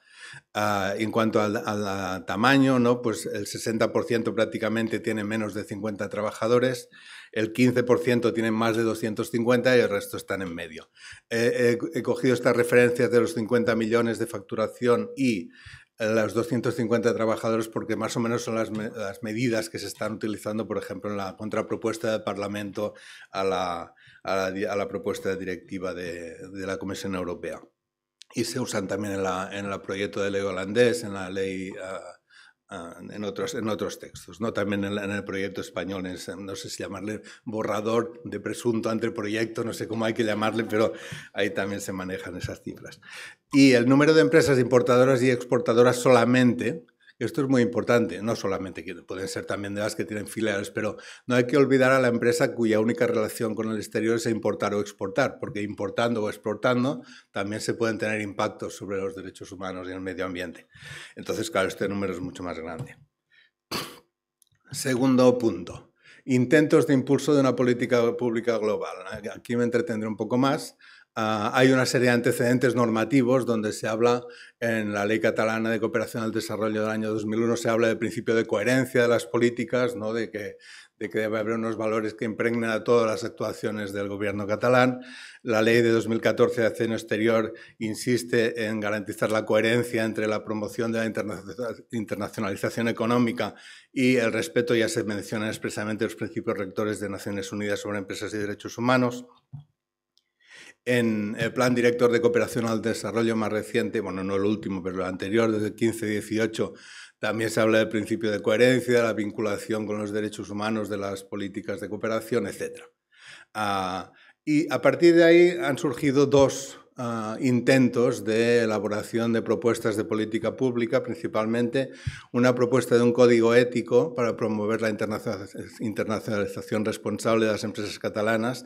Speaker 3: En cuanto al tamaño, ¿no? Pues el 60% prácticamente tiene menos de 50 trabajadores, el 15% tienen más de 250 y el resto están en medio. He cogido estas referencias de los 50 millones de facturación y los 250 trabajadores porque más o menos son las medidas que se están utilizando, por ejemplo, en la contrapropuesta del Parlamento a la propuesta directiva de la Comisión Europea. Y se usan también en el proyecto de ley holandés, en la ley, en otros textos, ¿no? También en el proyecto español, no sé si llamarle borrador de presunto anteproyecto, no sé cómo hay que llamarle, pero ahí también se manejan esas cifras. Y el número de empresas importadoras y exportadoras solamente, esto es muy importante, no solamente, pueden ser también de las que tienen filiales, pero no hay que olvidar a la empresa cuya única relación con el exterior es importar o exportar, porque importando o exportando también se pueden tener impactos sobre los derechos humanos y el medio ambiente. Entonces, claro, este número es mucho más grande. Segundo punto, intentos de impulso de una política pública global. Aquí me entretendré un poco más. Hay una serie de antecedentes normativos donde se habla, en la Ley Catalana de Cooperación al Desarrollo del año 2001, se habla del principio de coherencia de las políticas, ¿no? de que debe haber unos valores que impregnen a todas las actuaciones del gobierno catalán. La Ley de 2014 de Acción Exterior insiste en garantizar la coherencia entre la promoción de la internacionalización económica y el respeto, ya se mencionan expresamente los principios rectores de Naciones Unidas sobre empresas y derechos humanos. En el Plan Director de Cooperación al Desarrollo más reciente, bueno, no el último, pero el anterior, desde el 15-18, también se habla del principio de coherencia, la vinculación con los derechos humanos de las políticas de cooperación, etc. Y a partir de ahí han surgido dos intentos de elaboración de propuestas de política pública, principalmente una propuesta de un código ético para promover la internacionalización responsable de las empresas catalanas,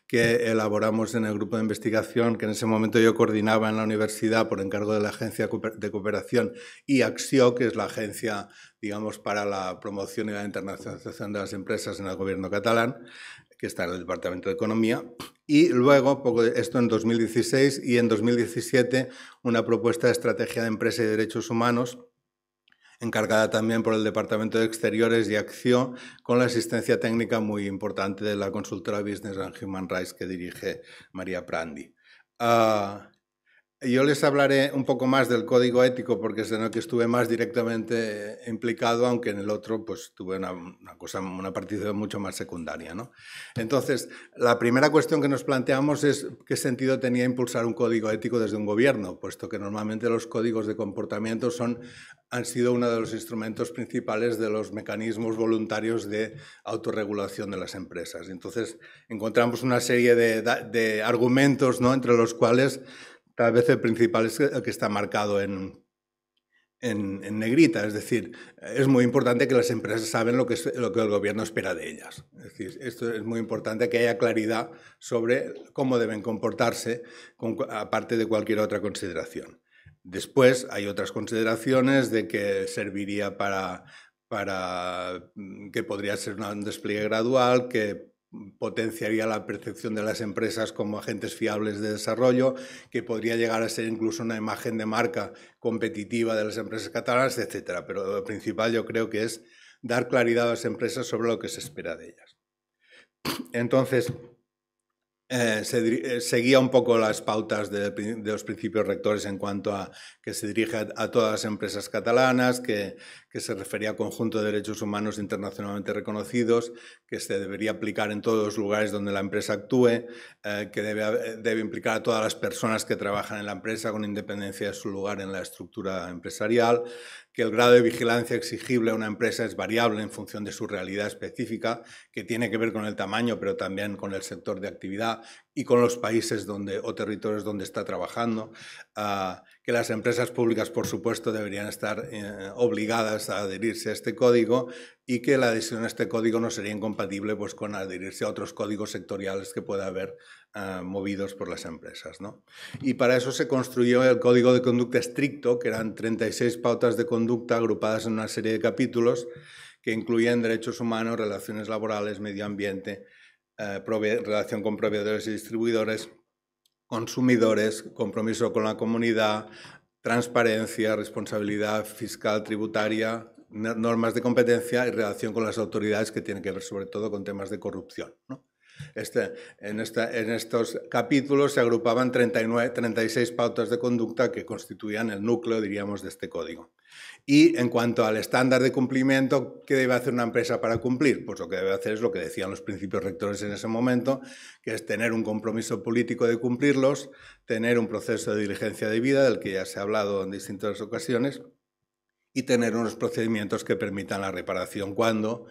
Speaker 3: que elaboramos en el grupo de investigación que en ese momento yo coordinaba en la universidad por encargo de la Agencia de Cooperación y Acció, que es la agencia, digamos, para la promoción y la internacionalización de las empresas en el gobierno catalán, que está en el Departamento de Economía. Y luego, esto en 2016 y en 2017, una propuesta de estrategia de empresa y derechos humanos, encargada también por el Departamento de Exteriores y Acción, con la asistencia técnica muy importante de la consultora Business and Human Rights que dirige María Prandi. Yo les hablaré un poco más del código ético porque es en el que estuve más directamente implicado, aunque en el otro pues tuve una participación mucho más secundaria, ¿no? Entonces, la primera cuestión que nos planteamos es qué sentido tenía impulsar un código ético desde un gobierno, puesto que normalmente los códigos de comportamiento han sido uno de los instrumentos principales de los mecanismos voluntarios de autorregulación de las empresas. Entonces, encontramos una serie de argumentos, ¿no?, entre los cuales tal vez el principal es el que está marcado en negrita, es decir, es muy importante que las empresas saben lo que el gobierno espera de ellas. Es decir, esto es muy importante que haya claridad sobre cómo deben comportarse, aparte de cualquier otra consideración. Después hay otras consideraciones de que serviría para que podría ser un despliegue gradual, que potenciaría la percepción de las empresas como agentes fiables de desarrollo, que podría llegar a ser incluso una imagen de marca competitiva de las empresas catalanas, etc. Pero lo principal yo creo que es dar claridad a las empresas sobre lo que se espera de ellas. Entonces, seguía un poco las pautas de los principios rectores en cuanto a que se dirige a todas las empresas catalanas, que se refería a conjunto de derechos humanos internacionalmente reconocidos, que se debería aplicar en todos los lugares donde la empresa actúe, que debe implicar a todas las personas que trabajan en la empresa con independencia de su lugar en la estructura empresarial, que el grado de vigilancia exigible a una empresa es variable en función de su realidad específica, que tiene que ver con el tamaño, pero también con el sector de actividad y con los países o territorios donde está trabajando, que las empresas públicas, por supuesto, deberían estar obligadas a adherirse a este código y que la adhesión a este código no sería incompatible pues, con adherirse a otros códigos sectoriales que pueda haber movidos por las empresas, ¿no? Y para eso se construyó el Código de Conducta Estricto, que eran 36 pautas de conducta agrupadas en una serie de capítulos que incluían derechos humanos, relaciones laborales, medio ambiente, relación con proveedores y distribuidores, consumidores, compromiso con la comunidad, transparencia, responsabilidad fiscal, tributaria, normas de competencia y relación con las autoridades que tienen que ver sobre todo con temas de corrupción, ¿no? En estos capítulos se agrupaban 36 pautas de conducta que constituían el núcleo, diríamos, de este código. Y en cuanto al estándar de cumplimiento, ¿qué debe hacer una empresa para cumplir? Pues lo que debe hacer es lo que decían los principios rectores en ese momento, que es tener un compromiso político de cumplirlos, tener un proceso de diligencia debida, del que ya se ha hablado en distintas ocasiones, y tener unos procedimientos que permitan la reparación cuando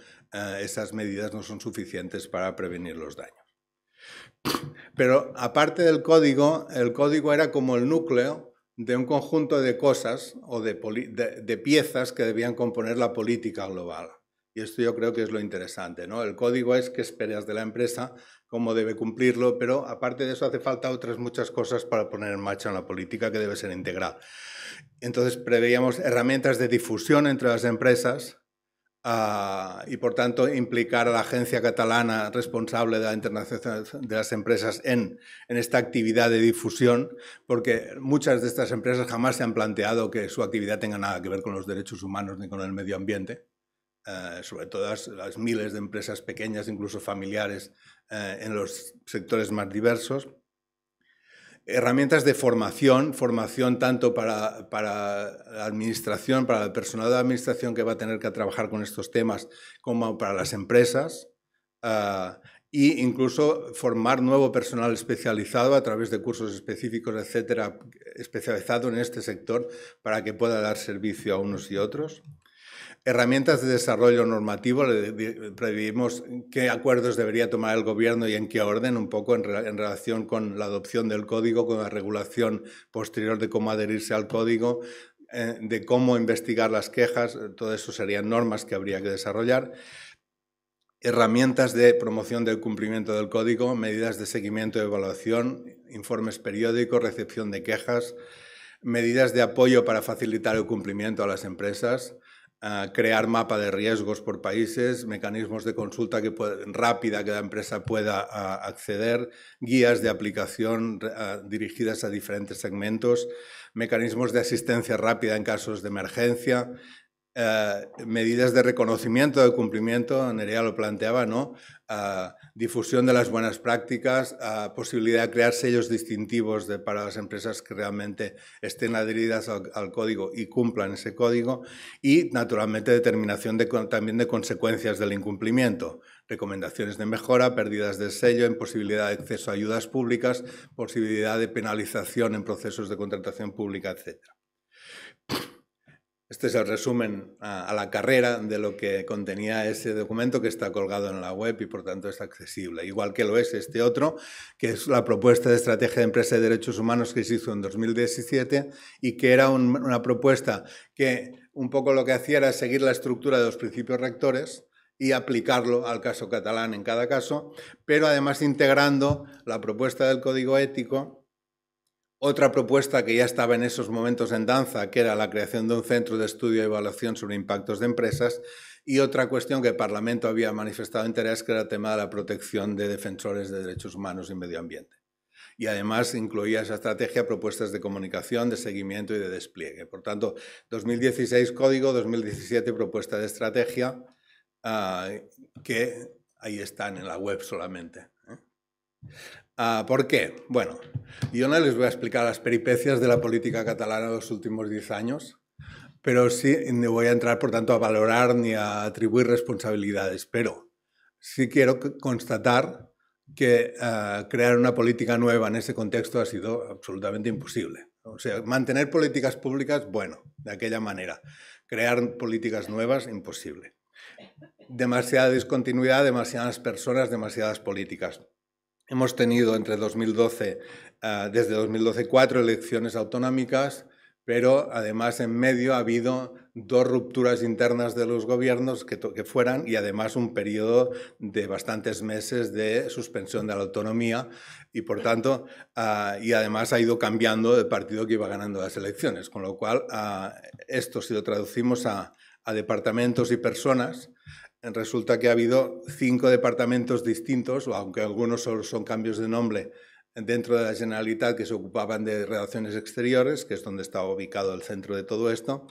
Speaker 3: esas medidas no son suficientes para prevenir los daños. Pero aparte del código, el código era como el núcleo de un conjunto de cosas o de piezas que debían componer la política global. Y esto yo creo que es lo interesante, ¿no? El código es qué esperas de la empresa, cómo debe cumplirlo, pero aparte de eso hace falta otras muchas cosas para poner en marcha una política que debe ser integral. Entonces preveíamos herramientas de difusión entre las empresas y por tanto implicar a la agencia catalana responsable de la internacionalización de las empresas en esta actividad de difusión, porque muchas de estas empresas jamás se han planteado que su actividad tenga nada que ver con los derechos humanos ni con el medio ambiente, sobre todo las miles de empresas pequeñas, incluso familiares, en los sectores más diversos. Herramientas de formación tanto para la administración, para el personal de la administración que va a tener que trabajar con estos temas, como para las empresas, e incluso formar nuevo personal especializado a través de cursos específicos, etcétera, especializado en este sector para que pueda dar servicio a unos y otros. Herramientas de desarrollo normativo, preveímos qué acuerdos debería tomar el gobierno y en qué orden, un poco en relación con la adopción del código, con la regulación posterior de cómo adherirse al código, de cómo investigar las quejas, todo eso serían normas que habría que desarrollar. Herramientas de promoción del cumplimiento del código, medidas de seguimiento y evaluación, informes periódicos, recepción de quejas, medidas de apoyo para facilitar el cumplimiento a las empresas, crear mapa de riesgos por países, mecanismos de consulta rápida que la empresa pueda acceder, guías de aplicación dirigidas a diferentes segmentos, mecanismos de asistencia rápida en casos de emergencia, medidas de reconocimiento del cumplimiento, Nerea lo planteaba, ¿no? Difusión de las buenas prácticas, posibilidad de crear sellos distintivos para las empresas que realmente estén adheridas al código y cumplan ese código, y naturalmente determinación también de consecuencias del incumplimiento, recomendaciones de mejora, pérdidas del sello, imposibilidad de acceso a ayudas públicas, posibilidad de penalización en procesos de contratación pública, etc. Este es el resumen a la carrera de lo que contenía ese documento, que está colgado en la web y por tanto es accesible. Igual que lo es este otro, que es la propuesta de estrategia de empresa de derechos humanos que se hizo en 2017 y que era una propuesta que un poco lo que hacía era seguir la estructura de los principios rectores y aplicarlo al caso catalán en cada caso, pero además integrando la propuesta del código ético. Otra propuesta que ya estaba en esos momentos en danza, que era la creación de un centro de estudio y evaluación sobre impactos de empresas, y otra cuestión que el Parlamento había manifestado interés, que era el tema de la protección de defensores de derechos humanos y medio ambiente. Y además incluía esa estrategia propuestas de comunicación, de seguimiento y de despliegue. Por tanto, 2016 código, 2017 propuesta de estrategia, que ahí están en la web solamente. ¿Por qué? Bueno, yo no les voy a explicar las peripecias de la política catalana de los últimos 10 años, pero sí no voy a entrar, por tanto, a valorar ni a atribuir responsabilidades, pero sí quiero constatar que crear una política nueva en ese contexto ha sido absolutamente imposible. O sea, mantener políticas públicas, bueno, de aquella manera. Crear políticas nuevas, imposible. Demasiada discontinuidad, demasiadas personas, demasiadas políticas. Hemos tenido desde 2012 4 elecciones autonómicas, pero además en medio ha habido 2 rupturas internas de los gobiernos que fueran y además un periodo de bastantes meses de suspensión de la autonomía y por tanto, y además ha ido cambiando el partido que iba ganando las elecciones, con lo cual esto si lo traducimos a departamentos y personas, resulta que ha habido 5 departamentos distintos, aunque algunos solo son cambios de nombre, dentro de la Generalitat que se ocupaban de relaciones exteriores, que es donde estaba ubicado el centro de todo esto,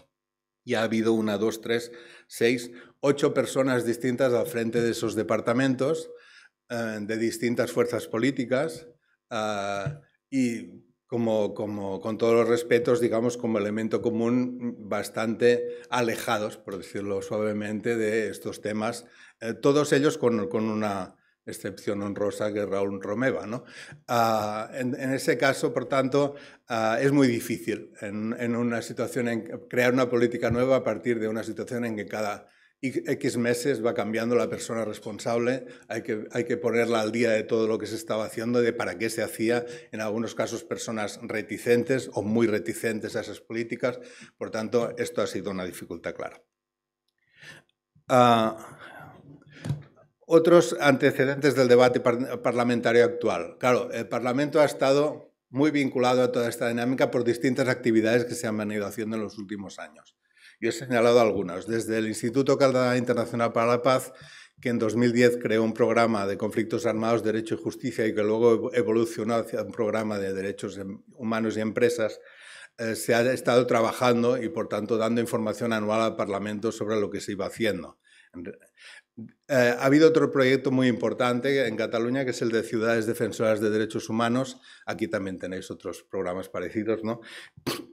Speaker 3: y ha habido 1, 2, 3, 6, 8 personas distintas al frente de esos departamentos, de distintas fuerzas políticas, y con todos los respetos, digamos, como elemento común, bastante alejados, por decirlo suavemente, de estos temas, todos ellos con una excepción honrosa que es Raúl Romeva, ¿no? En ese caso, por tanto, es muy difícil en una situación crear una política nueva a partir de una situación en que cada X meses va cambiando la persona responsable, hay que ponerla al día de todo lo que se estaba haciendo, de para qué se hacía, en algunos casos personas reticentes o muy reticentes a esas políticas, por tanto, esto ha sido una dificultad clara. Otros antecedentes del debate parlamentario actual. Claro, el Parlamento ha estado muy vinculado a toda esta dinámica por distintas actividades que se han venido haciendo en los últimos años. Yo he señalado algunas, desde el Instituto Catalán Internacional para la Paz, que en 2010 creó un programa de conflictos armados, derecho y justicia y que luego evolucionó hacia un programa de derechos humanos y empresas, se ha estado trabajando y, por tanto, dando información anual al Parlamento sobre lo que se iba haciendo. Ha habido otro proyecto muy importante en Cataluña, que es el de Ciudades Defensoras de Derechos Humanos. Aquí también tenéis otros programas parecidos, ¿no?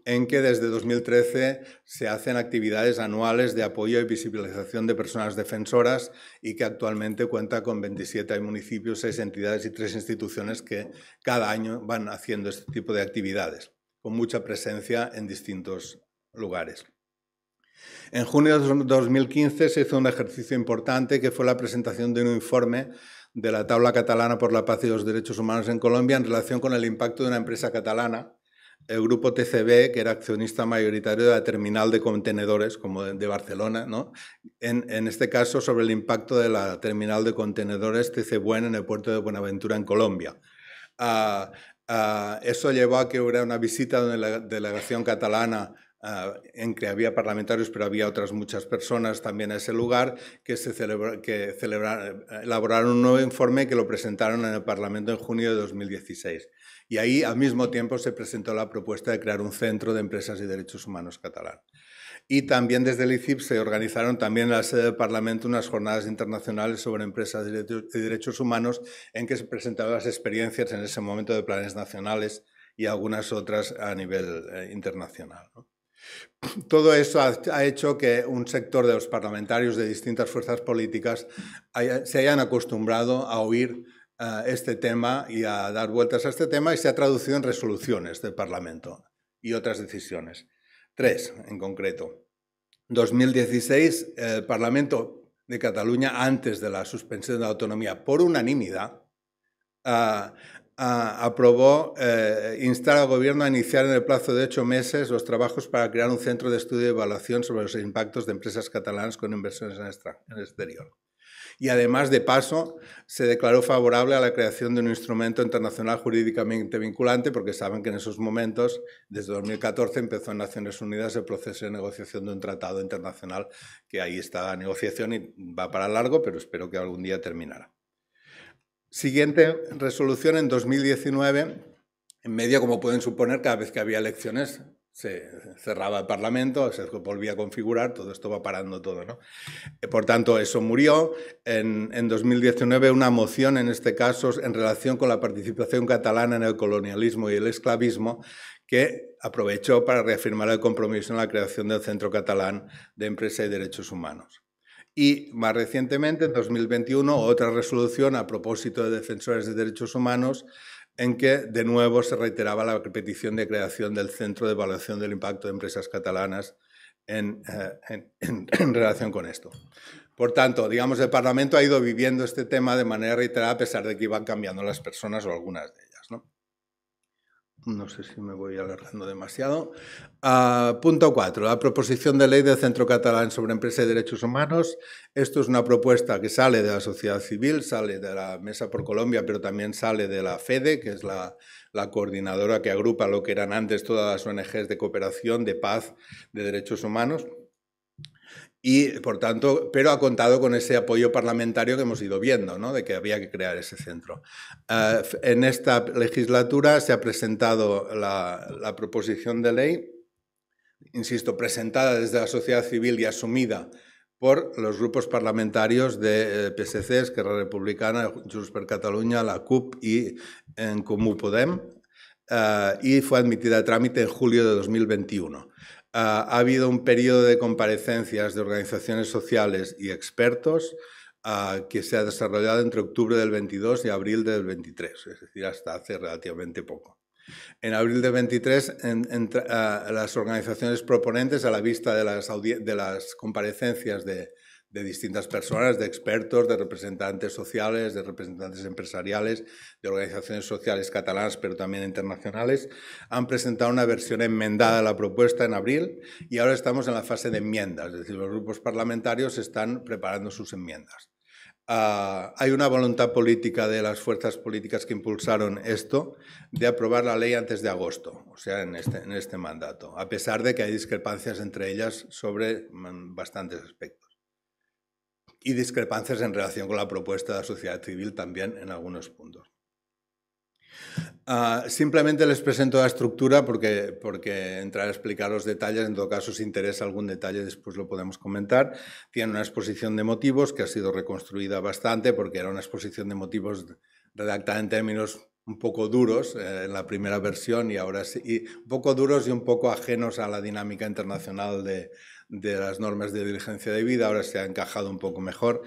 Speaker 3: En que desde 2013 se hacen actividades anuales de apoyo y visibilización de personas defensoras y que actualmente cuenta con 27 municipios, 6 entidades y 3 instituciones que cada año van haciendo este tipo de actividades, con mucha presencia en distintos lugares. En junio de 2015 se hizo un ejercicio importante que fue la presentación de un informe de la Taula Catalana por la Paz y los Derechos Humanos en Colombia en relación con el impacto de una empresa catalana, el grupo TCB, que era accionista mayoritario de la terminal de contenedores como de Barcelona, ¿no? En este caso sobre el impacto de la terminal de contenedores TC Buen en el puerto de Buenaventura en Colombia. Eso llevó a que hubiera una visita de la delegación catalana en que había parlamentarios, pero había otras muchas personas también a ese lugar, que elaboraron un nuevo informe que lo presentaron en el Parlamento en junio de 2016. Y ahí, al mismo tiempo, se presentó la propuesta de crear un centro de empresas y derechos humanos catalán. Y también desde el ICIP se organizaron también en la sede del Parlamento unas jornadas internacionales sobre empresas y derechos humanos en que se presentaban las experiencias en ese momento de planes nacionales y algunas otras a nivel internacional, ¿no? Todo eso ha hecho que un sector de los parlamentarios de distintas fuerzas políticas se hayan acostumbrado a oír este tema y a dar vueltas a este tema y se ha traducido en resoluciones del Parlamento y otras decisiones. 3 en concreto. 2016, el Parlamento de Cataluña, antes de la suspensión de la autonomía, por unanimidad, aprobó instar al Gobierno a iniciar en el plazo de 8 meses los trabajos para crear un centro de estudio y evaluación sobre los impactos de empresas catalanas con inversiones en el exterior. Y además, de paso, se declaró favorable a la creación de un instrumento internacional jurídicamente vinculante, porque saben que en esos momentos, desde 2014, empezó en Naciones Unidas el proceso de negociación de un tratado internacional, que ahí está la negociación y va para largo, pero espero que algún día terminara. Siguiente resolución en 2019, en medio, como pueden suponer, cada vez que había elecciones se cerraba el Parlamento, se volvía a configurar, todo esto va parando todo, ¿no? Por tanto, eso murió. En 2019 una moción, en este caso, en relación con la participación catalana en el colonialismo y el esclavismo, que aprovechó para reafirmar el compromiso en la creación del Centro Catalán de Empresa y Derechos Humanos. Y más recientemente, en 2021, otra resolución a propósito de defensores de derechos humanos en que de nuevo se reiteraba la petición de creación del Centro de Evaluación del Impacto de Empresas Catalanas en relación con esto. Por tanto, digamos, el Parlamento ha ido viviendo este tema de manera reiterada a pesar de que iban cambiando las personas o algunas de ellas, ¿no? No sé si me voy alargando demasiado. Punto 4. La proposición de ley del Centro Catalán sobre Empresa y Derechos Humanos. Esto es una propuesta que sale de la sociedad civil, sale de la Mesa por Colombia, pero también sale de la FEDE, que es la coordinadora que agrupa lo que eran antes todas las ONGs de cooperación, de paz, de derechos humanos. Y, por tanto, pero ha contado con ese apoyo parlamentario que hemos ido viendo, ¿no? De que había que crear ese centro. En esta legislatura se ha presentado la proposición de ley, insisto, presentada desde la sociedad civil y asumida por los grupos parlamentarios de PSC, Esquerra Republicana, Junts per Catalunya, la CUP y En Comú Podem, y fue admitida a trámite en julio de 2021. Ha habido un periodo de comparecencias de organizaciones sociales y expertos que se ha desarrollado entre octubre del 22 y abril del 23, es decir, hasta hace relativamente poco. En abril del 23, las organizaciones proponentes, a la vista de las comparecencias de distintas personas, de expertos, de representantes sociales, de representantes empresariales, de organizaciones sociales catalanas, pero también internacionales, han presentado una versión enmendada de la propuesta en abril y ahora estamos en la fase de enmiendas, es decir, los grupos parlamentarios están preparando sus enmiendas. Hay una voluntad política de las fuerzas políticas que impulsaron esto de aprobar la ley antes de agosto, o sea, en este mandato, a pesar de que hay discrepancias entre ellas sobre bastantes aspectos. Y discrepancias en relación con la propuesta de la sociedad civil también en algunos puntos. Simplemente les presento la estructura porque entrar a explicar los detalles, en todo caso, si interesa algún detalle, después lo podemos comentar. Tiene una exposición de motivos que ha sido reconstruida bastante porque era una exposición de motivos redactada en términos un poco duros en la primera versión y ahora sí, un poco duros y un poco ajenos a la dinámica internacional de las normas de diligencia debida, ahora se ha encajado un poco mejor.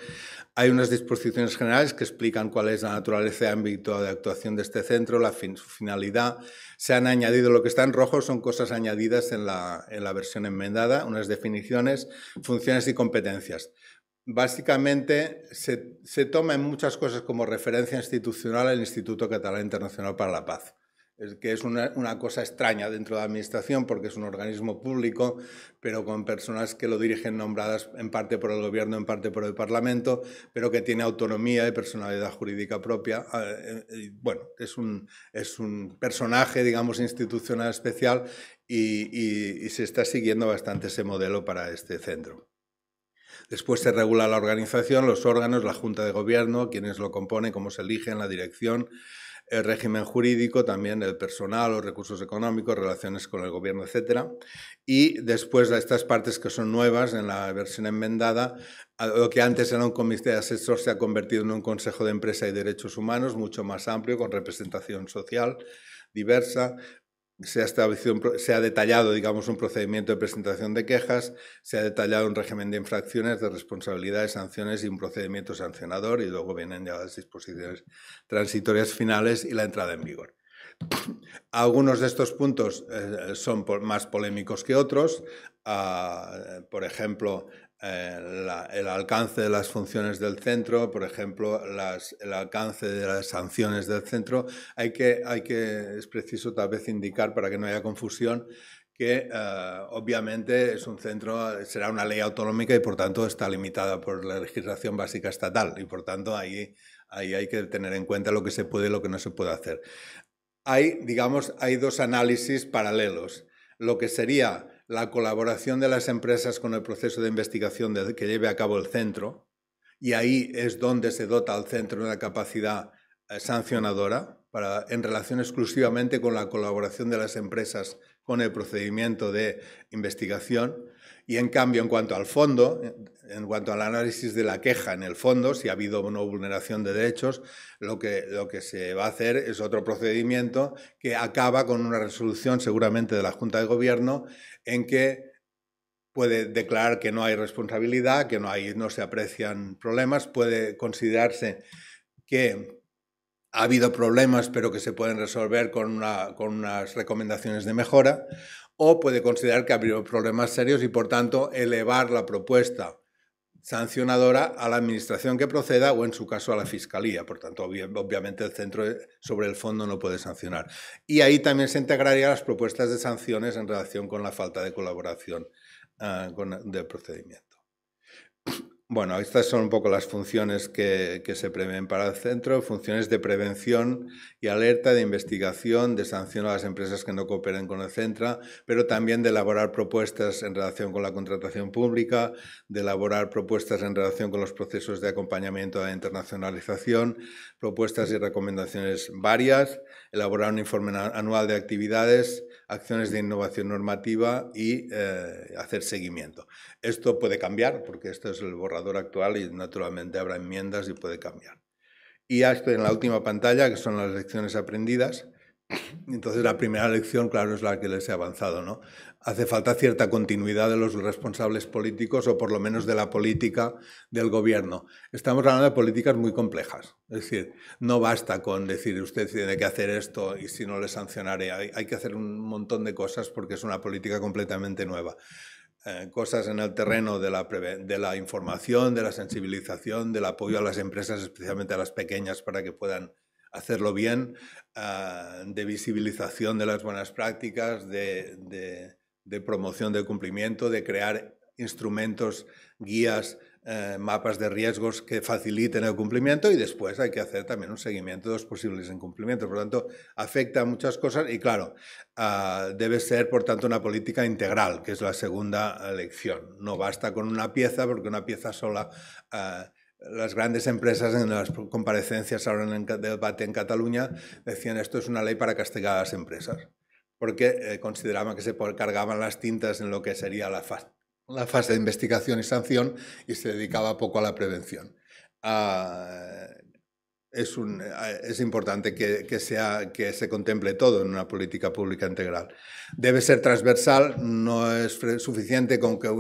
Speaker 3: Hay unas disposiciones generales que explican cuál es la naturaleza y ámbito de actuación de este centro, su finalidad. Se han añadido, lo que está en rojo son cosas añadidas en la versión enmendada, unas definiciones, funciones y competencias. Básicamente se toma en muchas cosas como referencia institucional el Instituto Catalán Internacional para la Paz, que es una cosa extraña dentro de la administración porque es un organismo público, pero con personas que lo dirigen nombradas en parte por el gobierno, en parte por el Parlamento, pero que tiene autonomía y personalidad jurídica propia. Bueno, es un personaje, digamos, institucional especial y se está siguiendo bastante ese modelo para este centro. Después se regula la organización, los órganos, la Junta de Gobierno, quienes lo componen, cómo se eligen, la dirección, el régimen jurídico, también el personal, los recursos económicos, relaciones con el gobierno, etc. Y después de estas partes que son nuevas en la versión enmendada, lo que antes era un comité asesor se ha convertido en un consejo de empresa y derechos humanos mucho más amplio, con representación social diversa. Se ha detallado, digamos, un procedimiento de presentación de quejas, se ha detallado un régimen de infracciones, de responsabilidades, sanciones y un procedimiento sancionador, y luego vienen ya las disposiciones transitorias finales y la entrada en vigor. Algunos de estos puntos son más polémicos que otros. Por ejemplo, el alcance de las funciones del centro, por ejemplo, el alcance de las sanciones del centro. Es preciso tal vez indicar, para que no haya confusión, que obviamente es un centro, será una ley autonómica y por tanto está limitada por la legislación básica estatal y por tanto ahí hay que tener en cuenta lo que se puede y lo que no se puede hacer. Hay dos análisis paralelos. Lo que sería la colaboración de las empresas con el proceso de investigación que lleve a cabo el centro, y ahí es donde se dota al centro de una capacidad sancionadora en relación exclusivamente con la colaboración de las empresas con el procedimiento de investigación. Y en cambio, en cuanto al fondo, en cuanto al análisis de la queja en el fondo, si ha habido o no vulneración de derechos, lo que se va a hacer es otro procedimiento que acaba con una resolución seguramente de la Junta de Gobierno en que puede declarar que no hay responsabilidad, que no se aprecian problemas, puede considerarse que ha habido problemas pero que se pueden resolver con unas recomendaciones de mejora, o puede considerar que ha habido problemas serios y por tanto elevar la propuesta sancionadora a la administración que proceda o, en su caso, a la fiscalía. Por tanto, obviamente el centro sobre el fondo no puede sancionar. Y ahí también se integrarían las propuestas de sanciones en relación con la falta de colaboración del procedimiento. Bueno, estas son un poco las funciones que se prevén para el centro, funciones de prevención y alerta, de investigación, de sanción a las empresas que no cooperen con el centro, pero también de elaborar propuestas en relación con la contratación pública, de elaborar propuestas en relación con los procesos de acompañamiento a la internacionalización, propuestas y recomendaciones varias, elaborar un informe anual de actividades, acciones de innovación normativa y hacer seguimiento. Esto puede cambiar, porque esto es el borrador actual y naturalmente habrá enmiendas y puede cambiar. Y ya estoy en la última pantalla, que son las lecciones aprendidas. Entonces, la primera lección, claro, es la que les he avanzado, ¿no? Hace falta cierta continuidad de los responsables políticos, o por lo menos de la política del gobierno. Estamos hablando de políticas muy complejas. Es decir, no basta con decir usted tiene que hacer esto y si no le sancionaré. Hay que hacer un montón de cosas porque es una política completamente nueva. Cosas en el terreno de la información, de la sensibilización, del apoyo a las empresas, especialmente a las pequeñas, para que puedan hacerlo bien, de visibilización de las buenas prácticas, de promoción del cumplimiento, de crear instrumentos, guías, mapas de riesgos que faciliten el cumplimiento, y después hay que hacer también un seguimiento de los posibles incumplimientos. Por lo tanto, afecta a muchas cosas y, claro, debe ser, por tanto, una política integral, que es la segunda lección. No basta con una pieza, porque una pieza sola... Las grandes empresas, en las comparecencias ahora en el debate en Cataluña, decían esto es una ley para castigar a las empresas, porque consideraban que se cargaban las tintas en lo que sería la fase de investigación y sanción y se dedicaba poco a la prevención. Es importante que se contemple todo en una política pública integral. Debe ser transversal, no es suficiente con que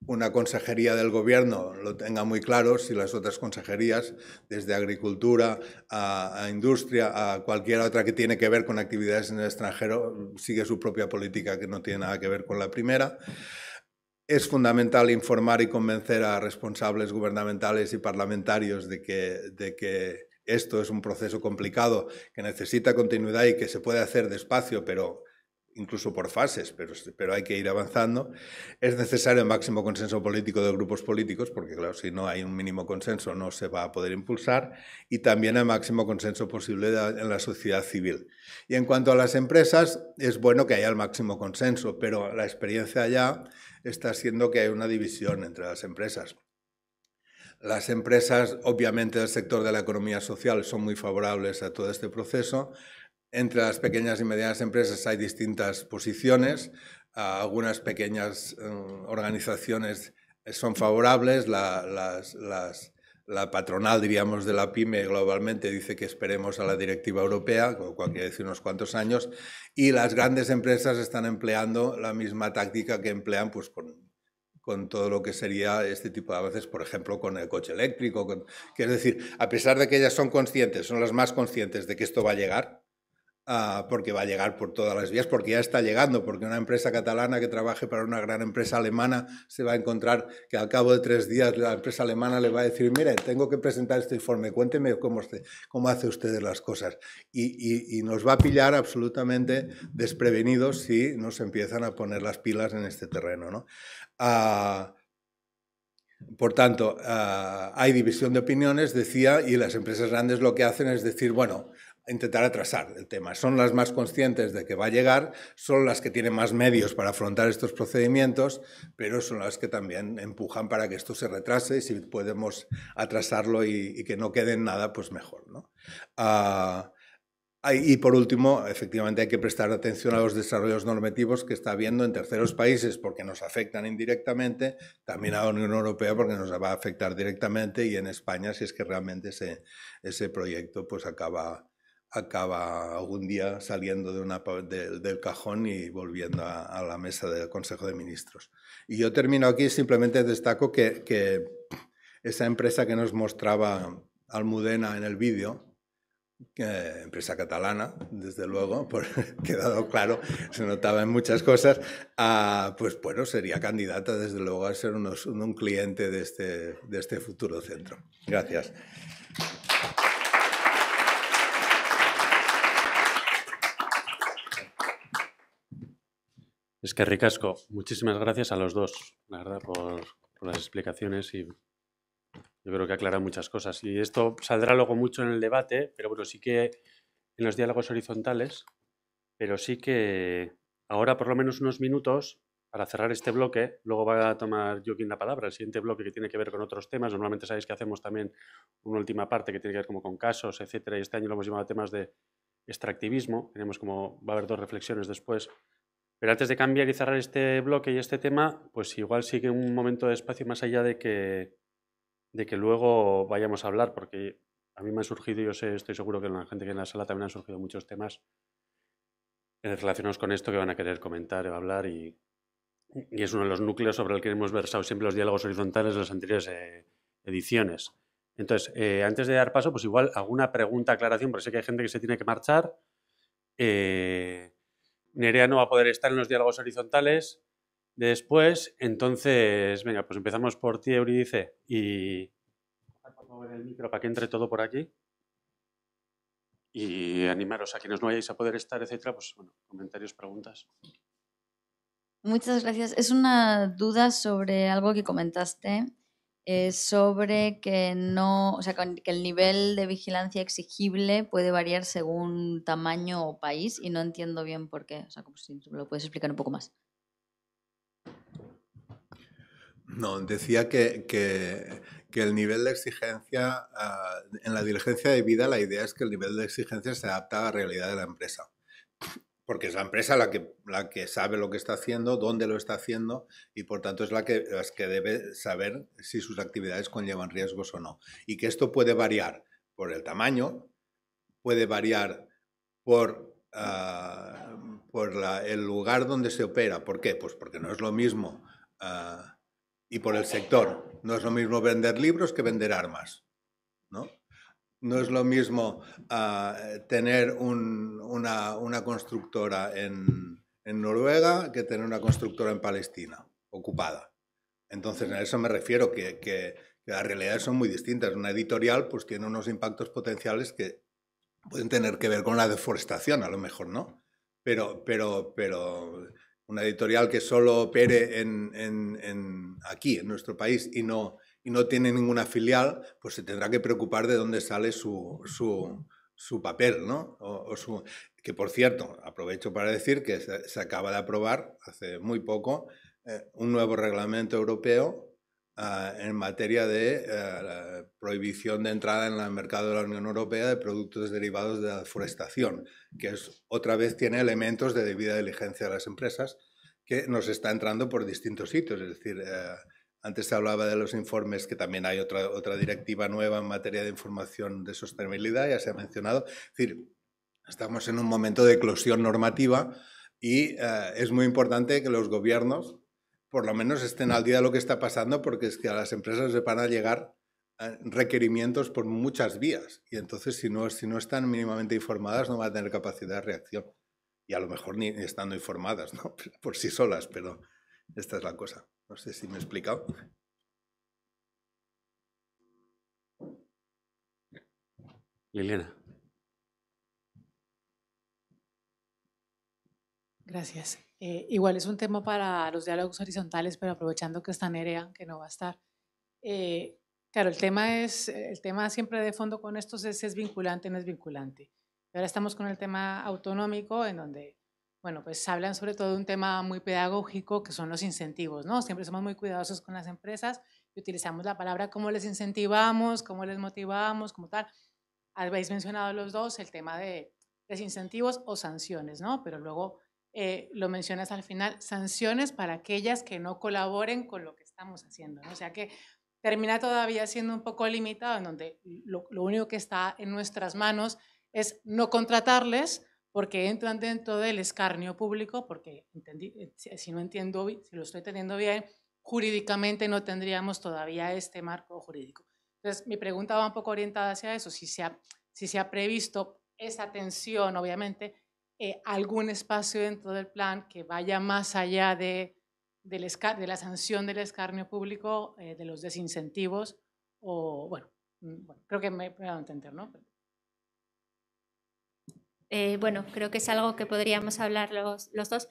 Speaker 3: una consejería del gobierno lo tenga muy claro, si las otras consejerías, desde agricultura a industria, a cualquier otra que tiene que ver con actividades en el extranjero, sigue su propia política que no tiene nada que ver con la primera. Es fundamental informar y convencer a responsables gubernamentales y parlamentarios de que esto es un proceso complicado, que necesita continuidad y que se puede hacer despacio, pero incluso por fases, pero hay que ir avanzando. Es necesario el máximo consenso político de grupos políticos, porque claro, si no hay un mínimo consenso no se va a poder impulsar, y también el máximo consenso posible en la sociedad civil. Y en cuanto a las empresas, es bueno que haya el máximo consenso, pero la experiencia allá está siendo que hay una división entre las empresas. Las empresas, obviamente, del sector de la economía social son muy favorables a todo este proceso. Entre las pequeñas y medianas empresas hay distintas posiciones. Algunas pequeñas organizaciones son favorables. La patronal, diríamos, de la PYME globalmente dice que esperemos a la directiva europea, lo cual quiere decir unos cuantos años, y las grandes empresas están empleando la misma táctica que emplean pues, con todo lo que sería este tipo de avances, por ejemplo, con el coche eléctrico. Que es decir, a pesar de que ellas son conscientes, son las más conscientes de que esto va a llegar, porque va a llegar por todas las vías, porque ya está llegando, porque una empresa catalana que trabaje para una gran empresa alemana se va a encontrar que al cabo de 3 días la empresa alemana le va a decir, mire, tengo que presentar este informe, cuénteme cómo hace usted las cosas. Y nos va a pillar absolutamente desprevenidos si nos empiezan a poner las pilas en este terreno, ¿no? Por tanto, hay división de opiniones, decía, y las empresas grandes lo que hacen es decir, bueno, intentar atrasar el tema. Son las más conscientes de que va a llegar, son las que tienen más medios para afrontar estos procedimientos, pero son las que también empujan para que esto se retrase, y si podemos atrasarlo y que no quede en nada, pues mejor, ¿no? Y por último, efectivamente hay que prestar atención a los desarrollos normativos que está habiendo en terceros países porque nos afectan indirectamente, también a la Unión Europea porque nos va a afectar directamente, y en España si es que realmente ese proyecto pues acaba algún día saliendo del cajón y volviendo a la mesa del Consejo de Ministros. Y yo termino aquí, simplemente destaco que esa empresa que nos mostraba Almudena en el vídeo, empresa catalana, desde luego, por quedado claro, se notaba en muchas cosas, pues bueno, sería candidata desde luego a ser un cliente de este futuro centro. Gracias.
Speaker 1: Es que ricasco. Muchísimas gracias a los dos, la verdad, por las explicaciones, y yo creo que aclaran muchas cosas. Y esto saldrá luego mucho en el debate, pero bueno, sí que en los diálogos horizontales, pero sí que ahora por lo menos unos minutos para cerrar este bloque. Luego va a tomar Joaquín la palabra, el siguiente bloque que tiene que ver con otros temas. Normalmente sabéis que hacemos también una última parte que tiene que ver como con casos, etcétera, y este año lo hemos llamado temas de extractivismo. Tenemos como, va a haber 2 reflexiones después. Pero antes de cambiar y cerrar este bloque y este tema, pues igual sigue un momento de espacio más allá de que luego vayamos a hablar, porque a mí me han surgido, yo sé, estoy seguro que la gente que en la sala también han surgido muchos temas relacionados con esto que van a querer comentar o hablar, y es uno de los núcleos sobre el que hemos versado siempre los diálogos horizontales de las anteriores ediciones. Entonces, antes de dar paso, pues igual alguna pregunta, aclaración, porque sé que hay gente que se tiene que marchar. Nerea no va a poder estar en los diálogos horizontales después, entonces, venga, pues empezamos por ti, Eurídice, y por mover el micro para que entre todo por aquí. Y animaros a quienes no vayáis a poder estar, etcétera, pues bueno, comentarios, preguntas.
Speaker 4: Muchas gracias. Es una duda sobre algo que comentaste, sobre que no, o sea, que el nivel de vigilancia exigible puede variar según tamaño o país, y no entiendo bien por qué. O sea, como si lo puedes explicar un poco más.
Speaker 3: No, decía que el nivel de exigencia, en la diligencia de vida, la idea es que el nivel de exigencia se adapta a la realidad de la empresa. Porque es la empresa la que sabe lo que está haciendo, dónde lo está haciendo, y por tanto es la que debe saber si sus actividades conllevan riesgos o no. Y que esto puede variar por el tamaño, puede variar por el lugar donde se opera. ¿Por qué? Pues porque no es lo mismo, y por el sector. No es lo mismo vender libros que vender armas, ¿no? No es lo mismo tener una constructora en Noruega que tener una constructora en Palestina, ocupada. Entonces, a eso me refiero, que las realidades son muy distintas. Una editorial pues tiene unos impactos potenciales que pueden tener que ver con la deforestación, a lo mejor, ¿no? Pero una editorial que solo opere aquí, en nuestro país, y no tiene ninguna filial, pues se tendrá que preocupar de dónde sale su papel, ¿no? Que, por cierto, aprovecho para decir que se acaba de aprobar hace muy poco un nuevo reglamento europeo en materia de prohibición de entrada en el mercado de la Unión Europea de productos derivados de la deforestación, que otra vez tiene elementos de debida diligencia de las empresas, que nos está entrando por distintos sitios. Es decir, antes se hablaba de los informes, que también hay otra directiva nueva en materia de información de sostenibilidad, ya se ha mencionado. Es decir, estamos en un momento de eclosión normativa, y es muy importante que los gobiernos por lo menos estén al día de lo que está pasando, porque es que a las empresas les van a llegar requerimientos por muchas vías, y entonces si no están mínimamente informadas no van a tener capacidad de reacción, y a lo mejor ni estando informadas, ¿no? Por sí solas, pero esta es la cosa. No sé si me he explicado.
Speaker 1: Liliana.
Speaker 5: Gracias. Igual es un tema para los diálogos horizontales, pero aprovechando que está Nerea, que no va a estar. Claro, el tema siempre de fondo con estos es vinculante o no es vinculante. Y ahora estamos con el tema autonómico, en donde, bueno, pues hablan sobre todo de un tema muy pedagógico, que son los incentivos, ¿no? Siempre somos muy cuidadosos con las empresas y utilizamos la palabra cómo les incentivamos, cómo les motivamos, como tal. Habéis mencionado los dos el tema de desincentivos o sanciones, ¿no? Pero luego lo mencionas al final, sanciones para aquellas que no colaboren con lo que estamos haciendo, ¿no? O sea que termina todavía siendo un poco limitado, en donde lo único que está en nuestras manos es no contratarles porque entran dentro del escarnio público, porque si no entiendo, si lo estoy entendiendo bien, jurídicamente no tendríamos todavía este marco jurídico. Entonces, mi pregunta va un poco orientada hacia eso, si si se ha previsto esa tensión, obviamente, algún espacio dentro del plan que vaya más allá de la sanción del escarnio público, de los desincentivos, o bueno, creo que me he dado a entender, ¿no?
Speaker 2: Bueno, creo que es algo que podríamos hablar los dos.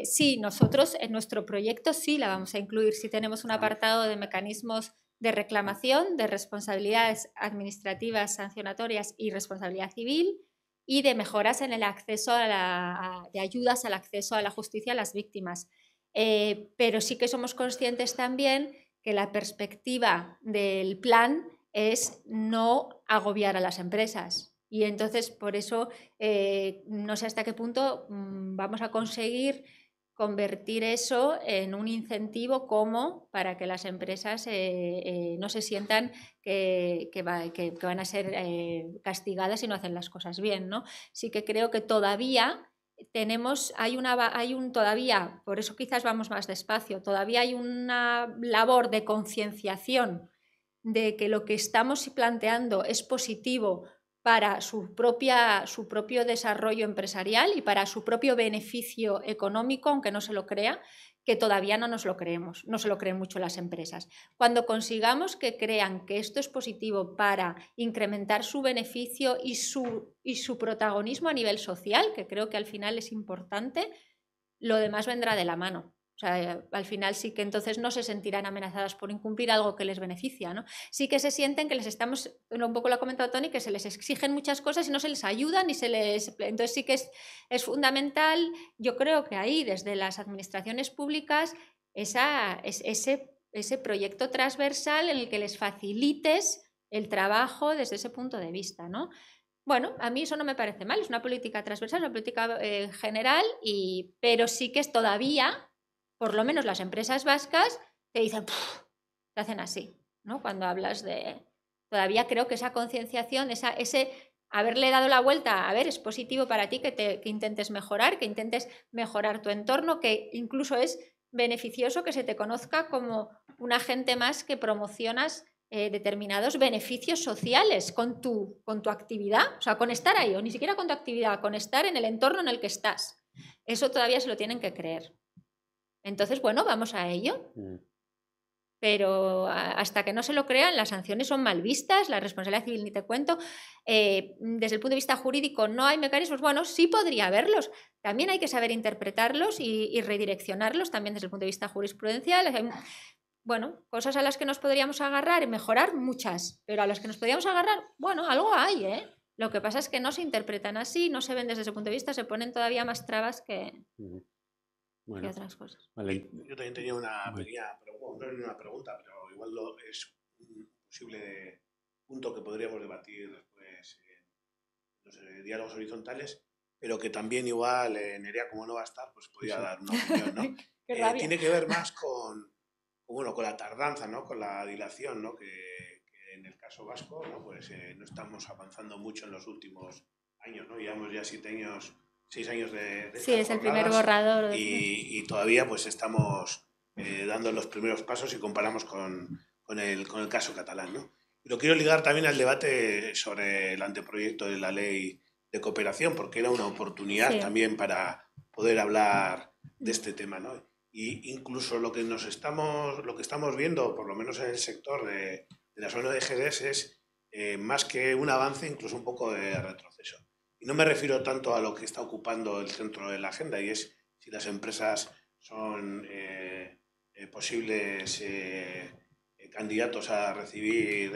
Speaker 2: Sí, nosotros en nuestro proyecto sí la vamos a incluir, sí tenemos un apartado de mecanismos de reclamación, de responsabilidades administrativas, sancionatorias y responsabilidad civil, y de mejoras en el acceso de ayudas al acceso a la justicia a las víctimas. Pero sí que somos conscientes también que la perspectiva del plan es no agobiar a las empresas. Y entonces, por eso, no sé hasta qué punto vamos a conseguir convertir eso en un incentivo como para que las empresas no se sientan que van a ser castigadas si no hacen las cosas bien, ¿no? Sí que creo que todavía todavía, por eso quizás vamos más despacio, todavía hay una labor de concienciación de que lo que estamos planteando es positivo para su propio desarrollo empresarial y para su propio beneficio económico, aunque no se lo crea, que todavía no nos lo creemos, no se lo creen mucho las empresas. Cuando consigamos que crean que esto es positivo para incrementar su beneficio y su protagonismo a nivel social, que creo que al final es importante, lo demás vendrá de la mano. O sea, al final sí que entonces no se sentirán amenazadas por incumplir algo que les beneficia, ¿no? Sí que se sienten que les estamos, un poco lo ha comentado Toni, que se les exigen muchas cosas y no se les ayuda ni se les... Entonces sí que es fundamental, yo creo que ahí desde las administraciones públicas ese proyecto transversal en el que les facilites el trabajo desde ese punto de vista, ¿no? Bueno, a mí eso no me parece mal, es una política transversal, una política general, pero sí que es todavía... Por lo menos las empresas vascas te dicen, te hacen así, ¿no? Cuando hablas de... Todavía creo que esa concienciación, ese haberle dado la vuelta, a ver, es positivo para ti que intentes mejorar tu entorno, que incluso es beneficioso que se te conozca como un agente más que promocionas determinados beneficios sociales con tu actividad, o sea, con estar ahí, o ni siquiera con tu actividad, con estar en el entorno en el que estás. Eso todavía se lo tienen que creer. Entonces, bueno, vamos a ello. Pero hasta que no se lo crean, las sanciones son mal vistas, la responsabilidad civil ni te cuento. Desde el punto de vista jurídico no hay mecanismos. Bueno, sí podría haberlos. También hay que saber interpretarlos y redireccionarlos también desde el punto de vista jurisprudencial. Bueno, cosas a las que nos podríamos agarrar y mejorar, muchas. Pero a las que nos podríamos agarrar, bueno, algo hay, ¿eh? Lo que pasa es que no se interpretan así, no se ven desde ese punto de vista, se ponen todavía más trabas que...
Speaker 1: Bueno,
Speaker 2: y otras cosas.
Speaker 1: Vale.
Speaker 6: Yo también tenía una pequeña pregunta, no es una pregunta, pero igual es un posible punto que podríamos debatir después en los diálogos horizontales, pero que también igual Nerea, como no va a estar, pues podría dar una opinión, ¿no? Tiene que ver más con la tardanza, ¿no? Con la dilación, ¿no? Que en el caso vasco, ¿no? Pues no estamos avanzando mucho en los últimos años, ¿no? Llevamos ya 6 años de
Speaker 2: sí, es el primer borrador.
Speaker 6: Y todavía pues estamos dando los primeros pasos y comparamos con el caso catalán, ¿no? Y lo quiero ligar también al debate sobre el anteproyecto de la ley de cooperación, porque era una oportunidad también para poder hablar de este tema, ¿no? Y incluso lo que estamos viendo, por lo menos en el sector de las ONGs, es más que un avance, incluso un poco de retroceso. Y no me refiero tanto a lo que está ocupando el centro de la agenda, y es si las empresas son posibles candidatos a recibir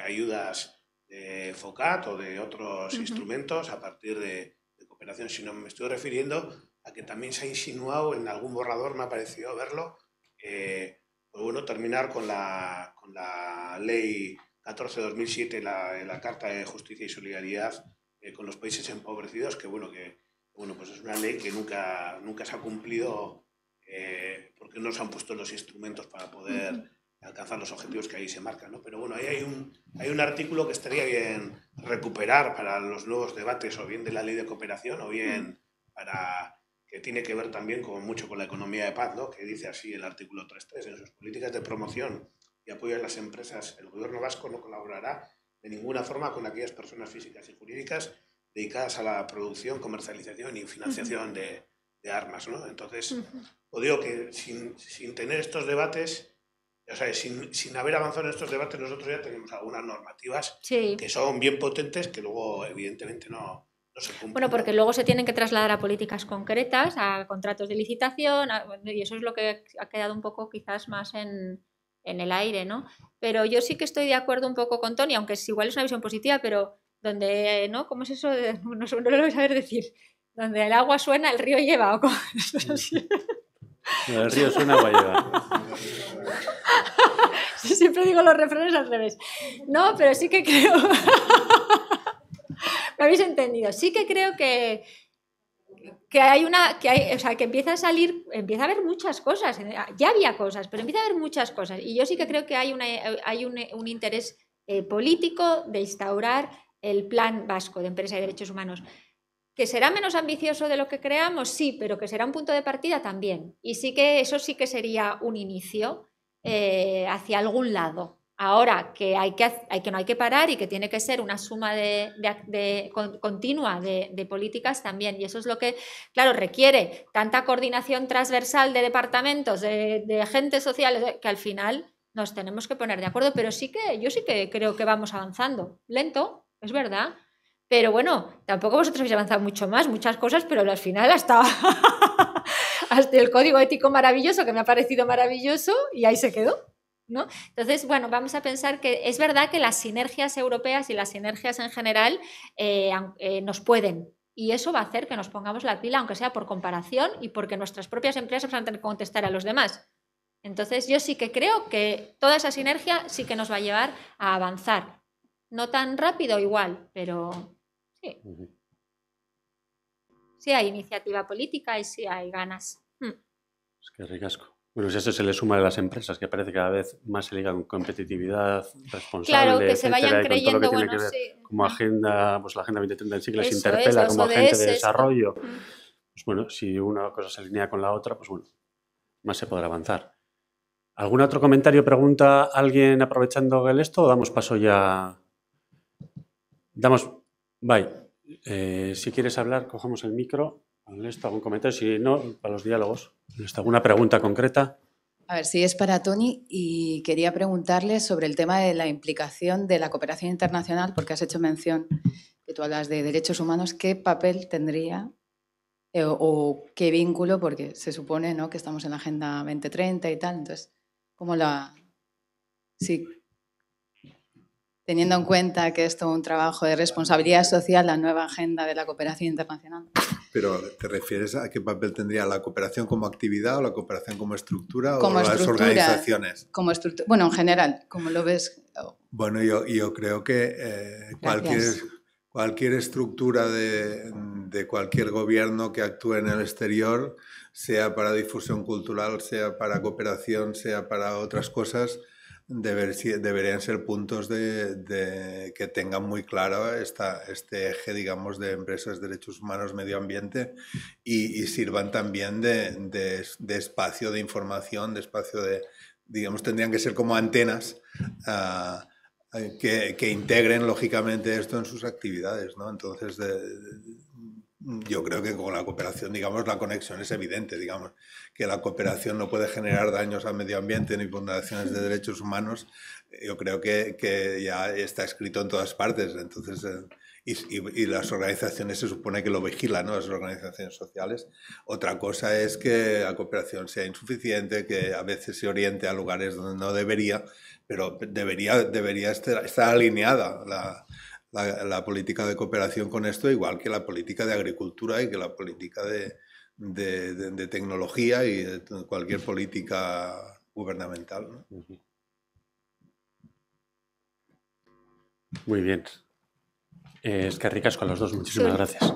Speaker 6: ayudas de FOCAT o de otros instrumentos a partir de cooperación, sino me estoy refiriendo a que también se ha insinuado en algún borrador, me ha parecido verlo, pues bueno, terminar con la ley 14/2007, la Carta de Justicia y Solidaridad con los países empobrecidos, que pues es una ley que nunca se ha cumplido porque no se han puesto los instrumentos para poder alcanzar los objetivos que ahí se marcan, ¿no? Pero bueno, ahí hay un artículo que estaría bien recuperar para los nuevos debates, o bien de la ley de cooperación, o bien para que tiene que ver también mucho con la economía de paz, ¿no? Que dice así el artículo 3.3: en sus políticas de promoción y apoyo a las empresas, el gobierno vasco no colaborará de ninguna forma con aquellas personas físicas y jurídicas dedicadas a la producción, comercialización y financiación de armas, ¿no? Entonces, os digo que sin tener estos debates, o sea, sin haber avanzado en estos debates, nosotros ya tenemos algunas normativas que son bien potentes, que luego, evidentemente, no se cumplen.
Speaker 2: Bueno, porque luego se tienen que trasladar a políticas concretas, a contratos de licitación, y eso es lo que ha quedado un poco quizás más en el aire, ¿no? Pero yo sí que estoy de acuerdo un poco con Toni, aunque igual es una visión positiva, pero donde, ¿no? ¿Cómo es eso? No lo voy a saber decir. Donde el agua suena, el río lleva. ¿O cómo?
Speaker 1: El río suena, agua lleva.
Speaker 2: Siempre digo los refranes al revés. No, pero sí que creo... ¿Me habéis entendido? Sí que creo que empieza a salir, empieza a haber muchas cosas. Ya había cosas, pero empieza a haber muchas cosas. Y yo sí que creo que hay un interés político de instaurar el Plan Vasco de Empresa y Derechos Humanos. ¿Que será menos ambicioso de lo que creamos? Sí, pero que será un punto de partida también. Y sí que eso sí que sería un inicio hacia algún lado. Ahora que no hay que parar y que tiene que ser una suma continua de políticas también. Y eso es lo que, claro, requiere tanta coordinación transversal de departamentos, de agentes sociales, que al final nos tenemos que poner de acuerdo. Pero yo sí que creo que vamos avanzando. Lento, es verdad. Pero bueno, tampoco vosotros habéis avanzado mucho más, muchas cosas, pero al final hasta el código ético maravilloso, que me ha parecido maravilloso, y ahí se quedó, ¿no? Entonces, bueno, vamos a pensar que es verdad que las sinergias europeas y las sinergias en general nos pueden. Y eso va a hacer que nos pongamos la pila, aunque sea por comparación y porque nuestras propias empresas van a tener que contestar a los demás. Entonces, yo sí que creo que toda esa sinergia sí que nos va a llevar a avanzar. No tan rápido igual, pero... Sí. Sí hay iniciativa política y sí hay ganas.
Speaker 1: Es que ricasco. Bueno, si eso se le suma a las empresas, que parece cada vez más se ligan con competitividad responsable,
Speaker 2: claro, que
Speaker 1: etcétera,
Speaker 2: se vayan creyendo,
Speaker 1: bueno,
Speaker 2: sí.
Speaker 1: Como agenda, pues la Agenda 2030 en sí, que les
Speaker 2: Eso
Speaker 1: interpela como agente de
Speaker 2: ODS,
Speaker 1: desarrollo. Pues bueno, si una cosa se alinea con la otra, pues bueno, más se podrá avanzar. ¿Algún otro comentario, pregunta alguien aprovechando esto o damos paso ya? Bye. Si quieres hablar, cogemos el micro. ¿Algún comentario? Si no, para los diálogos. ¿Alguna pregunta concreta?
Speaker 7: A ver, sí, es para Toni y quería preguntarle sobre el tema de la implicación de la cooperación internacional, porque has hecho mención que tú hablas de derechos humanos. ¿Qué papel tendría o qué vínculo? Porque se supone, ¿no?, que estamos en la Agenda 2030 y tal. Entonces, ¿cómo la...? Sí. Teniendo en cuenta que esto es un trabajo de responsabilidad social, la nueva agenda de la cooperación internacional.
Speaker 3: Pero, ¿te refieres a qué papel tendría la cooperación como actividad o la cooperación como estructura
Speaker 7: como
Speaker 3: o las organizaciones?
Speaker 7: Como estructura. Bueno, en general, ¿cómo lo ves?
Speaker 3: Bueno, yo creo que cualquier estructura de cualquier gobierno que actúe en el exterior, sea para difusión cultural, sea para cooperación, sea para otras cosas, deberían ser puntos que tengan muy claro este eje, digamos, de empresas, derechos humanos, medio ambiente y sirvan también de espacio de información, de espacio de, digamos, tendrían que ser como antenas que integren lógicamente esto en sus actividades, ¿no? Entonces, yo creo que con la cooperación, digamos, la conexión es evidente, digamos, que la cooperación no puede generar daños al medio ambiente ni vulneraciones de derechos humanos. Yo creo que ya está escrito en todas partes, entonces, y las organizaciones se supone que lo vigilan, ¿no?, las organizaciones sociales. Otra cosa es que la cooperación sea insuficiente, que a veces se oriente a lugares donde no debería, pero debería estar alineada la política de cooperación con esto, igual que la política de agricultura y que la política de tecnología y de cualquier política gubernamental, ¿no?
Speaker 1: Muy bien. Es que ricasco a los dos. Muchísimas gracias.